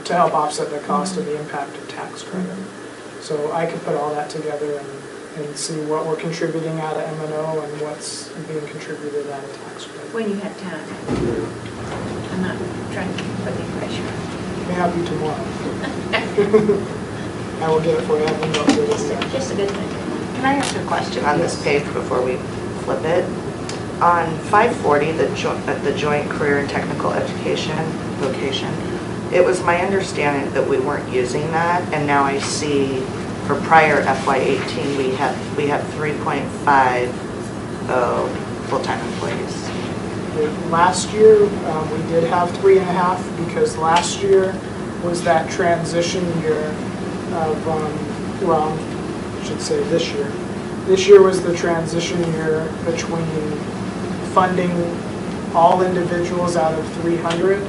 to help offset the cost of the impact of tax credit. So I could put all that together and see what we're contributing out of M&O and what's being contributed out of tax credit. When you have time. I'm not trying to put any pressure. May not be tomorrow. I will get it for you. I have email for you. Just a good thing. Can I ask a question on this page before we flip it? On 540, the Joint Career and Technical Education vocation, it was my understanding that we weren't using that, and now I see for prior FY18 we have 3.5 full-time employees. Last year, we did have 3.5 because last year was that transition year of, well, I should say this year. This year was the transition year between funding all individuals out of 300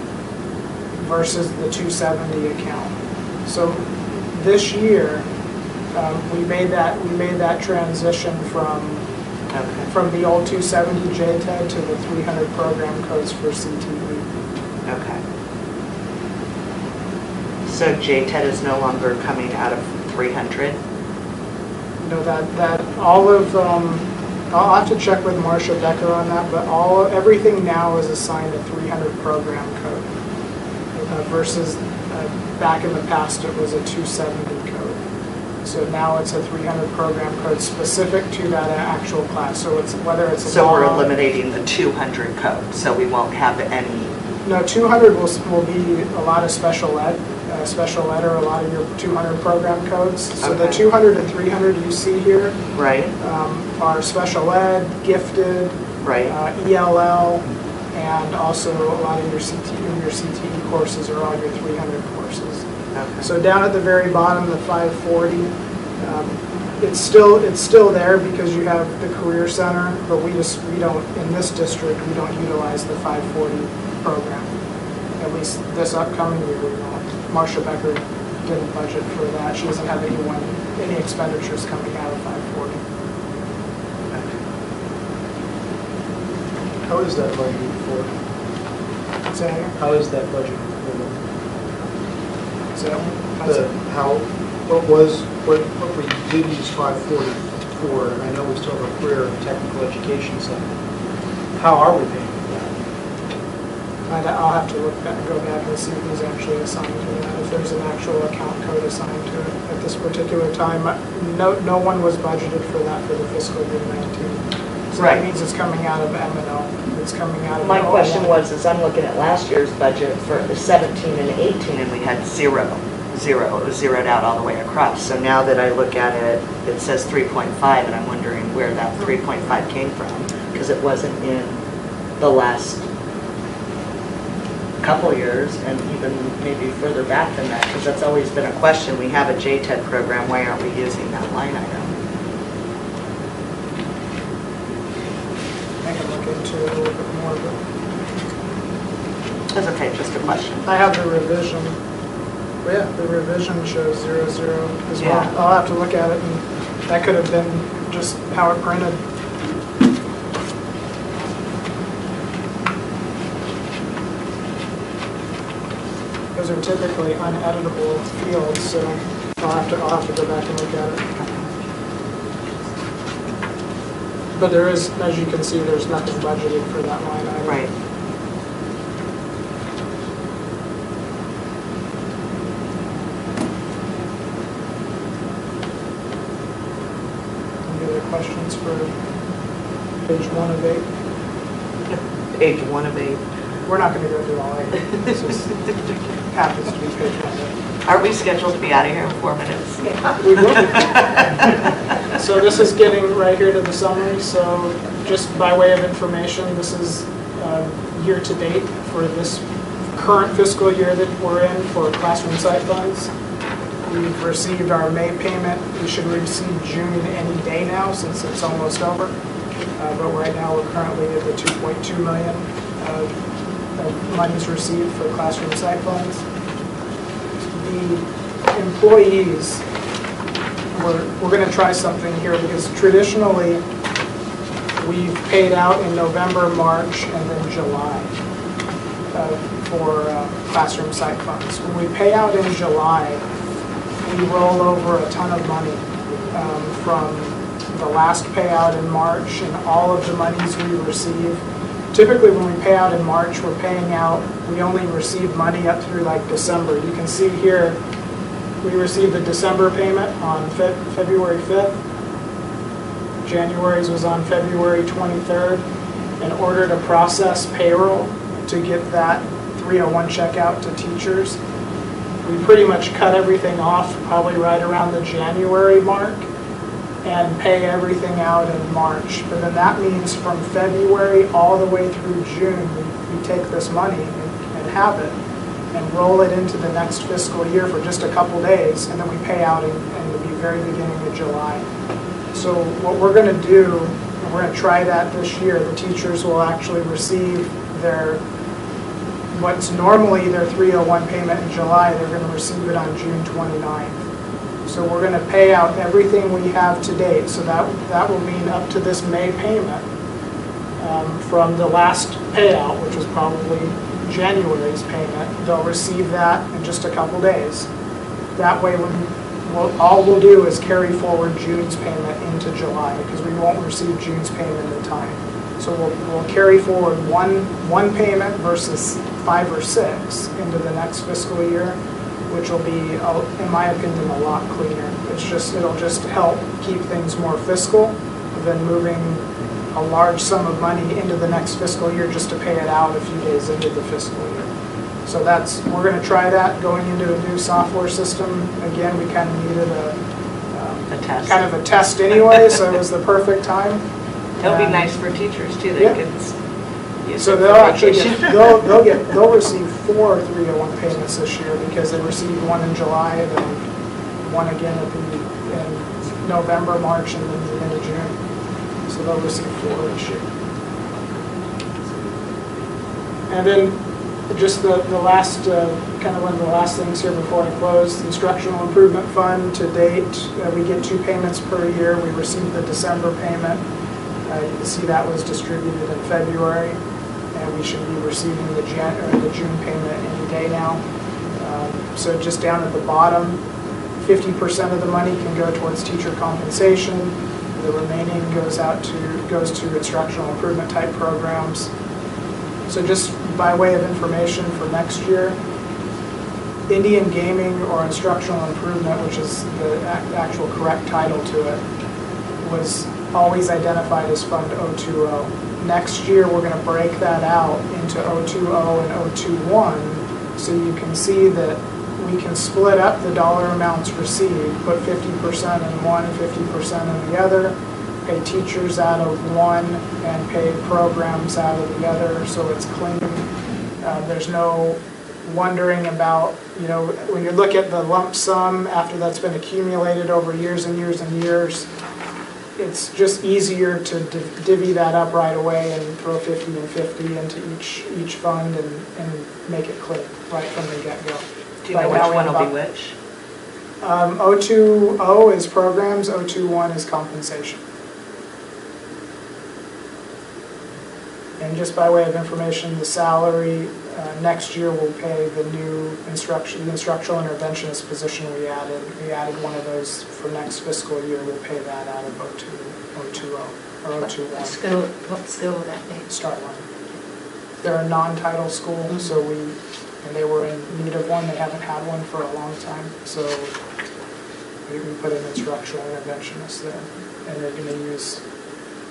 versus the 270 account. So this year, we made that transition from the old 270 JTED to the 300 program codes for CTE. Okay. So JTED is no longer coming out of 300? You know, that all of, I'll have to check with Marcia Becker on that, but everything now is assigned a 300 program code versus back in the past it was a 270 code. So now it's a 300 program code specific to that actual class. So it's whether it's a So we're law- eliminating the 200 code, so we won't have any No, 200 will be a lot of special ed or a lot of your 200 program codes. So the Okay. 200 and 300 you see here Right, are special ed, gifted, right. ELL, and also a lot of your CTE courses are all your 300 courses. Okay. So down at the very bottom, the 540, it's still there because you have the Career Center, but we don't, in this district, we don't utilize the 540 program. At least this upcoming year, we don't. Marcia Becker didn't budget for that. She doesn't have any expenditures coming out of 540. How is that budgeted for? So, How is that budgeted what we did use 540 for, and I know we still have a career and technical education center. How are we paying for that? I'll have to go back and see who's actually assigned to that, if there's an actual account code assigned to it at this particular time. No one was budgeted for that for the fiscal year 19. So Right. that means it's coming out of M&O. It's coming out of. My question was, is I'm looking at last year's budget for 17 and 18, and we had zero. It was zeroed out all the way across. So now that I look at it, it says 3.5, and I'm wondering where that 3.5 came from, because it wasn't in the last couple years, and even maybe further back than that, because that's always been a question. We have a JTED program, why aren't we using that line item? I can look into it a little bit more, but That's okay, just a question. I have the revision. Well, yeah, the revision shows 00 as well. Yeah. I'll have to look at it, and that could have been just how it printed. Those are typically uneditable fields, so I'll have to go back and look at it. But there is, as you can see, there's nothing budgeted for that line item. Right. Any other questions for page 1 of 8? Age 1 of 8. We're not going to go through all 8. This just happens to be page 1 of 8. Are we scheduled to be out of here in 4 minutes? We will be. So this is getting right here to the summary. So just by way of information, this is year to date for this current fiscal year that we're in for classroom site funds. We've received our May payment. We should receive June any day now since it's almost over. But right now we're currently at the 2.2 million of monies received for classroom site funds. The employees, we're going to try something here because traditionally we've paid out in November, March, and then July for classroom site funds. When we pay out in July, we roll over a ton of money from the last payout in March and all of the monies we receive. Typically when we pay out in March, we're paying out, we only receive money up through like December. You can see here, we received the December payment on February 5th. January's was on February 23rd. In order to process payroll to get that 301 check out to teachers, we pretty much cut everything off probably right around the January mark and pay everything out in March. But then that means from February all the way through June, we take this money and have it and roll it into the next fiscal year for just a couple days, and then we pay out in the very beginning of July. So what we're going to do, and we're going to try that this year, the teachers will actually receive what's normally their 301 payment in July, they're going to receive it on June 29th. So we're going to pay out everything we have to date. So that will mean up to this May payment from the last payout, which was probably January's payment. They'll receive that in just a couple days. That way, all we'll do is carry forward June's payment into July because we won't receive June's payment in time. So we'll carry forward one payment versus 5 or 6 into the next fiscal year, which will be, in my opinion, a lot cleaner. It'll just help keep things more fiscal than moving a large sum of money into the next fiscal year just to pay it out a few days into the fiscal year. So we're going to try that going into a new software system. Again, we kind of needed A test. kind of a test anyway, so it was the perfect time. It'll be And nice for teachers too, Yeah. they can use So it they'll for actually vacation. they'll receive 4 301 payments this year because they received one in July and then one again in November, March, and then the end of June. So they'll receive 4 this year. And then just the last, kind of one of the last things here before I close, the Instructional Improvement Fund to date, we get 2 payments per year. We received the December payment. You can see that was distributed in February, and we should be receiving the June payment any day now. So just down at the bottom, 50% of the money can go towards teacher compensation. The remaining goes to instructional improvement type programs. So just by way of information for next year, Indian Gaming or Instructional Improvement, which is the actual correct title to it, was always identified as Fund 020. Next year, we're going to break that out into 020 and 021, so you can see that we can split up the dollar amounts received, put 50% in one, 50% in the other, pay teachers out of one, and pay programs out of the other, so it's clean. There's no wondering about, when you look at the lump sum after that's been accumulated over years and years and years, it's just easier to divvy that up right away and throw 50 and 50 into each fund and make it clean right from the get-go. Do you know which one will be which? 020 is programs, 021 is compensation. And just by way of information, the salary next year will pay the new the instructional interventionist position we added. We added one of those for next fiscal year. We'll pay that out of 020 or 021. What school will that be? Startline. They're a non-title school, and they were in need of one. They haven't had one for a long time, so we put an instructional interventionist there, and they're going to use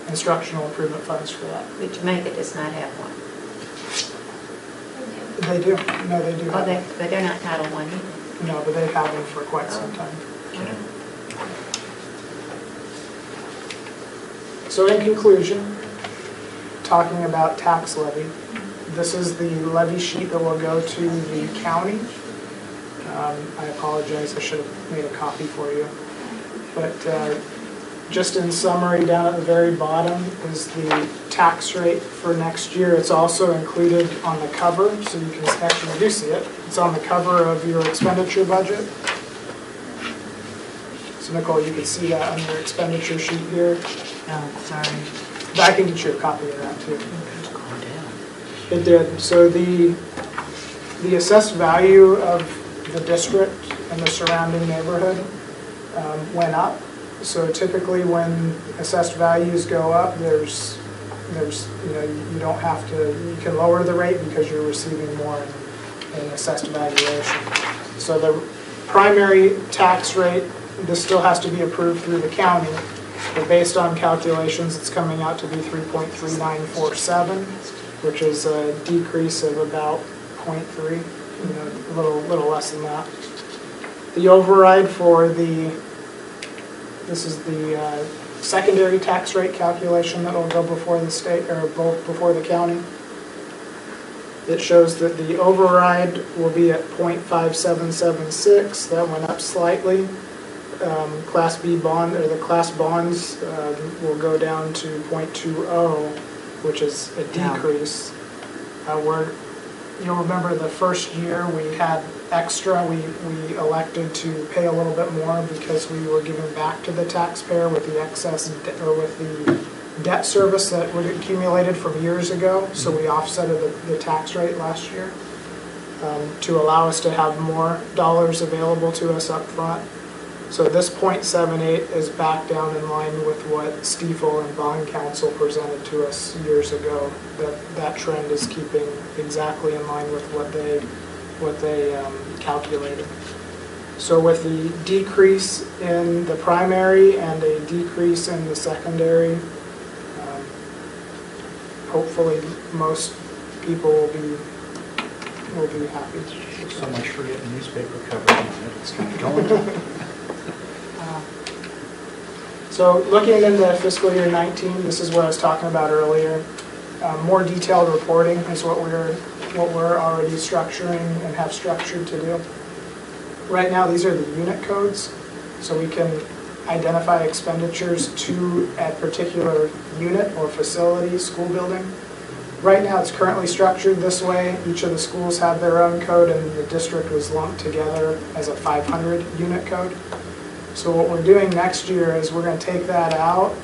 instructional improvement funds for that. Which Jamaica does not have one. They do. No, they do. Oh, have one. but they're not Title I either. No, but they've had one for quite some time. So in conclusion, talking about tax levy, this is the levy sheet that will go to the county. I apologize, I should have made a copy for you. But just in summary, down at the very bottom is the tax rate for next year. It's also included on the cover, so you can actually do see it. It's on the cover of your expenditure budget. So Nicole, you can see that on your expenditure sheet here. Oh, sorry. But I can get you a copy of that too. It's gone down. It did. So the assessed value of the district and the surrounding neighborhood went up. So typically when assessed values go up, there's you don't have to, you can lower the rate because you're receiving more in assessed valuation. So the primary tax rate, this still has to be approved through the county, but based on calculations, it's coming out to be 3.3947, which is a decrease of about 0.3, a little less than that. The override for this is the secondary tax rate calculation that will go before the state, or both before the county. It shows that the override will be at 0.5776. That went up slightly. Class B bond, or the class bonds will go down to 0.20, which is a decrease. You'll remember the first year we had extra, we elected to pay a little bit more because we were giving back to the taxpayer with the excess, or with the debt service that would accumulated from years ago. So we offsetted the tax rate last year to allow us to have more dollars available to us up front. So this 0.78 is back down in line with what Stiefel and Bond Council presented to us years ago. That trend is keeping exactly in line with what they calculated. So with the decrease in the primary and a decrease in the secondary, hopefully most people will be we'll be happy to. So much for getting newspaper coverage on it, it's kind of going. So looking into fiscal year 19, this is what I was talking about earlier. More detailed reporting is what we're already structuring and have structured to do. Right now, these are the unit codes, so we can identify expenditures to a particular unit or facility, school building. Right now, it's currently structured this way. Each of the schools have their own code, and the district was lumped together as a 500 unit code. So what we're doing next year is we're going to take that out,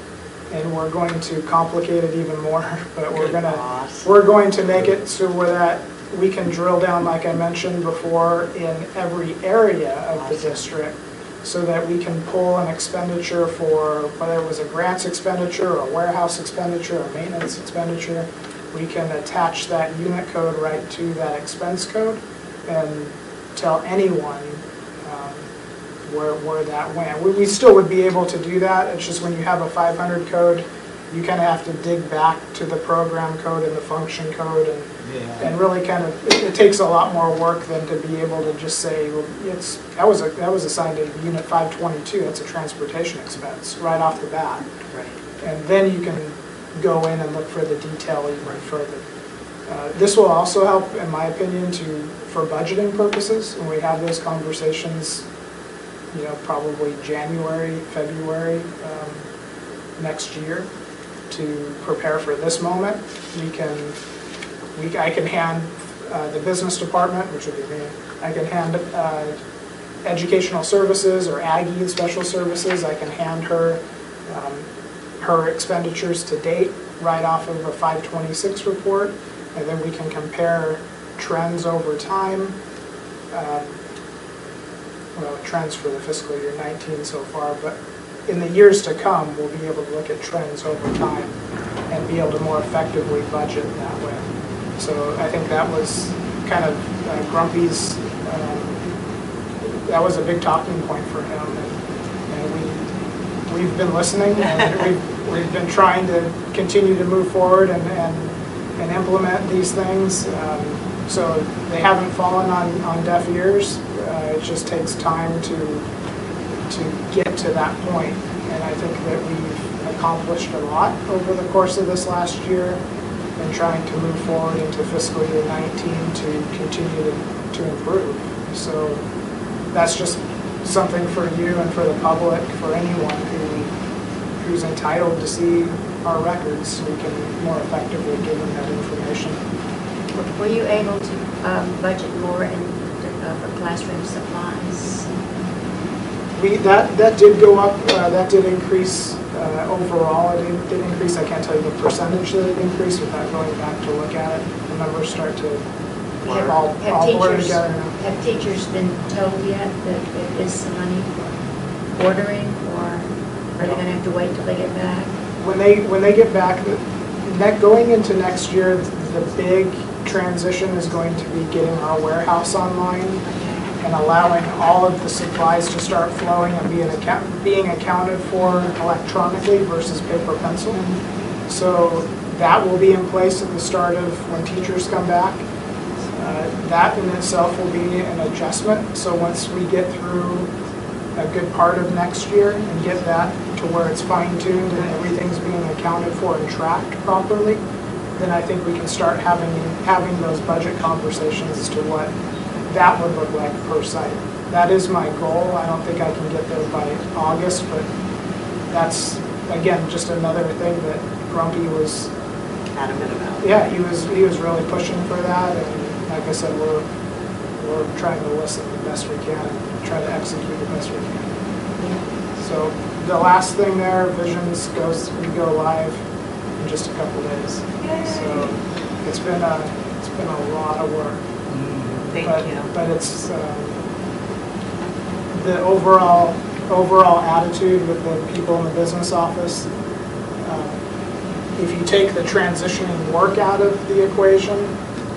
and we're going to complicate it even more. But we're going to make it so where that we can drill down, like I mentioned before, in every area of the district, so that we can pull an expenditure for whether it was a grants expenditure or a warehouse expenditure or maintenance expenditure. We can attach that unit code right to that expense code and tell anyone where that went. We still would be able to do that. It's just when you have a 500 code, you kind of have to dig back to the program code and the function code, and really kind of, it takes a lot more work than to be able to just say, well, that was assigned to unit 522. That's a transportation expense right off the bat. Right. And then you can go in and look for the detail even further. This will also help, in my opinion, for budgeting purposes. When we have those conversations, probably January, February next year, to prepare for this moment, I can hand the business department, which would be me, I can hand educational services or Aggie special services, I can hand her her expenditures to date right off of a 526 report, and then we can compare trends over time. Trends for the fiscal year 19 so far, but in the years to come, we'll be able to look at trends over time and be able to more effectively budget that way. So I think that was kind of Grumpy's, that was a big talking point for him, and we've been listening, and we've been trying to continue to move forward and implement these things. So they haven't fallen on deaf ears. It just takes time to get to that point. And I think that we've accomplished a lot over the course of this last year and trying to move forward into fiscal year 19 to continue to improve. So that's just something for you and for the public, for anyone who's entitled to see our records. We can more effectively give them that information. Were you able to budget more for classroom supplies? That did go up, that did increase overall. It did increase. I can't tell you the percentage that it increased without going back to look at it. The numbers start to all blur together now. Have teachers been told yet that there is some money for ordering, or are they going to have to wait till they get back? When they get back, going into next year, the big transition is going to be getting our warehouse online and allowing all of the supplies to start flowing and being accounted for electronically versus paper pencil. So that will be in place at the start of when teachers come back. That in itself will be an adjustment. So once we get through a good part of next year and get that to where it's fine-tuned and everything's being accounted for and tracked properly, then I think we can start having those budget conversations as to what that would look like per site. That is my goal. I don't think I can get there by August, but that's, again, just another thing that Grumpy was adamant about. Yeah, he was really pushing for that, and like I said, we're trying to listen the best we can and try to execute the best we can. So the last thing there, Visions we go live in just a couple days. Yay. So it's been a lot of work. Thank you. But it's the overall attitude with the people in the business office. If you take the transitioning work out of the equation,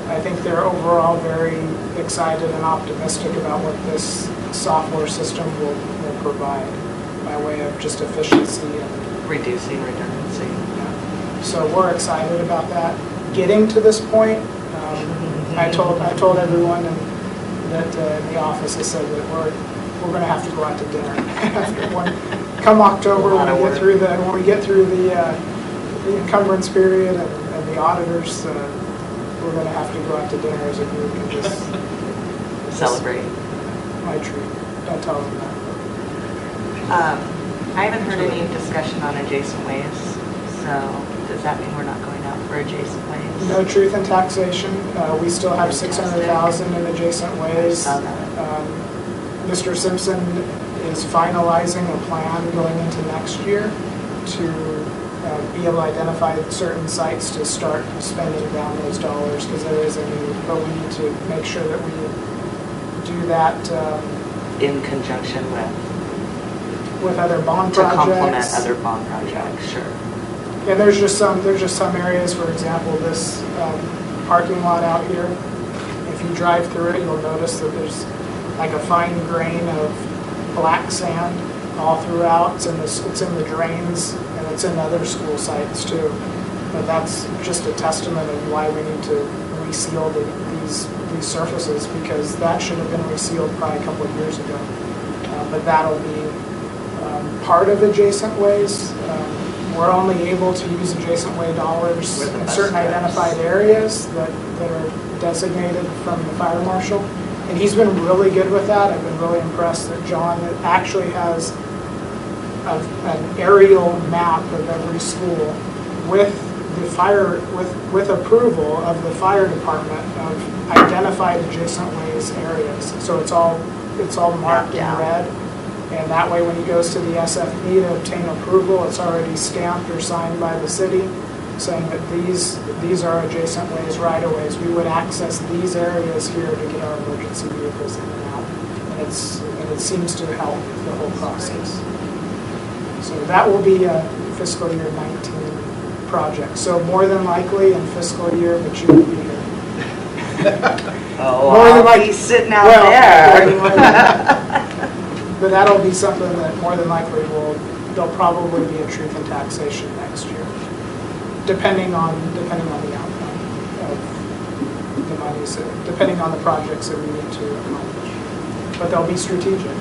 I think they're overall very excited and optimistic about what this software system will provide by way of just efficiency and Reducing redundancy. yeah. So we're excited about that. Getting to this point, I told everyone that in the office, I said that we're going to have to go out to dinner. Come October, when we get through the encumbrance period and the auditors, we're going to have to go out to dinner as a group and just Celebrate. my treat. Don't tell them that. I haven't heard any discussion on adjacent ways, so does that mean we're not going out for adjacent ways? No truth in taxation. We still have 600,000 in adjacent ways. Mr. Simpson is finalizing a plan going into next year to be able to identify certain sites to start spending down those dollars, because there is a need, but we need to make sure that we do that In conjunction with other bond to projects. complement other bond projects, sure. And there's just some areas, for example, this parking lot out here, if you drive through it, you'll notice that there's like a fine grain of black sand all throughout. It's in the drains, and it's in other school sites too. But that's just a testament of why we need to reseal these surfaces, because that should have been resealed probably a couple of years ago. But that'll be part of adjacent ways. We're only able to use adjacent way dollars in certain identified areas that are designated from the fire marshal. And he's been really good with that. I've been really impressed that John actually has an aerial map of every school with the fire, with approval of the fire department of identified adjacent ways areas. So it's all marked in red. And that way, when he goes to the SFP to obtain approval, it's already stamped or signed by the city, saying that these are adjacent ways, right-of-ways. We would access these areas here to get our emergency vehicles in and out. And it seems to help the whole process. So that will be a fiscal year 19 project. So more than likely in fiscal year, but you will be here. Oh, More than I'll like- be sitting out Well, there. But that'll be something that more than likely there'll probably be a truth in taxation next year, depending on the outcome of the monies, depending on the projects that we need to accomplish. But they'll be strategic.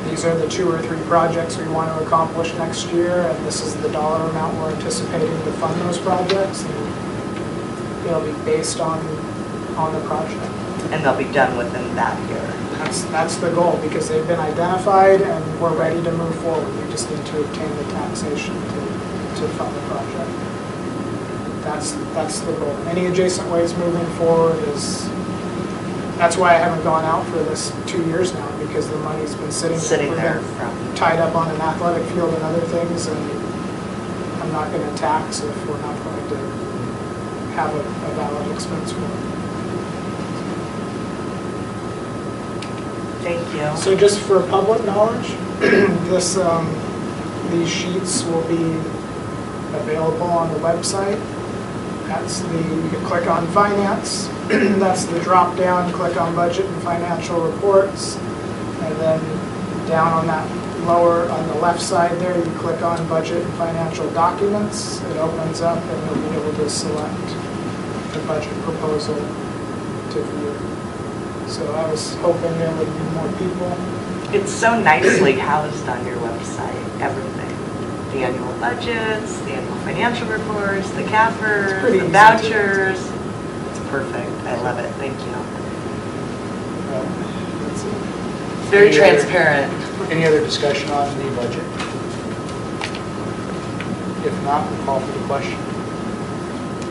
These are the 2 or 3 projects we want to accomplish next year, and this is the dollar amount we're anticipating to fund those projects. And it'll be based on the project. And they'll be done within that year. That's the goal, because they've been identified and we're ready to move forward. We just need to obtain the taxation to fund the project. That's the goal. Any adjacent ways moving forward that's why I haven't gone out for this 2 years now, because the money's been sitting there We've tied up on an athletic field and other things, and I'm not going to tax if we're not going to have a valid expense for it. Thank you. So just for public knowledge, these sheets will be available on the website. You can click on finance. That's the drop down, click on budget and financial reports. And then down on that on the left side there, you click on budget and financial documents. It opens up and you'll be able to select the budget proposal to view. So I was hoping there would be more people. It's so nicely housed on your website, everything. The annual budgets, the annual financial reports, the CAFRs, the vouchers. It's perfect. I love it. Thank you. That's it. It's very transparent. Any other discussion on the budget? If not, we'll call for the question.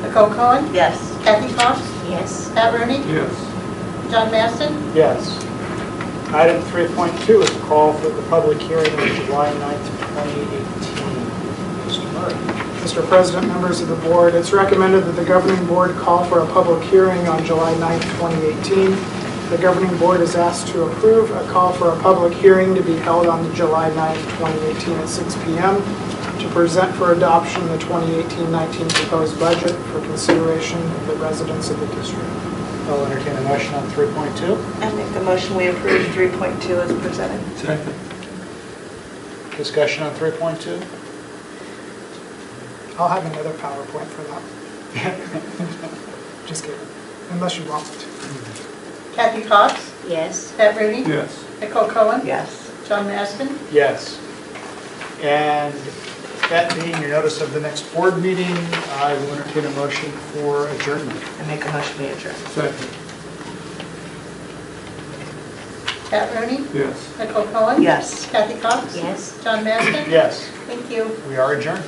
Nicole Cohen, Yes. Kathy Cox, Yes. Pat Rooney, Yes. John Maston, Yes. Item 3.2 is a call for the public hearing on July 9th, 2018. Mr. Murray. Mr. President, members of the board, it's recommended that the governing board call for a public hearing on July 9th, 2018. The governing board is asked to approve a call for a public hearing to be held on July 9th, 2018 at 6 p.m. to present for adoption the 2018-19 proposed budget for consideration of the residents of the district. I'll entertain a motion on 3.2. I make the motion we approve 3.2 as presented. Second. Discussion on 3.2. I'll have another PowerPoint for that. Just kidding. unless you want me to. Kathy Cox, Yes. Pat Rooney, Yes. Nicole Cohen, Yes. John Maston. Yes. And that being your notice of the next board meeting, I will entertain a motion for adjournment. I make a motion to adjourn. Second. Pat Rooney, Yes. Nicole Cohen. Yes. Kathy Cox. Yes. John Maston. Yes, Thank you. we are adjourned.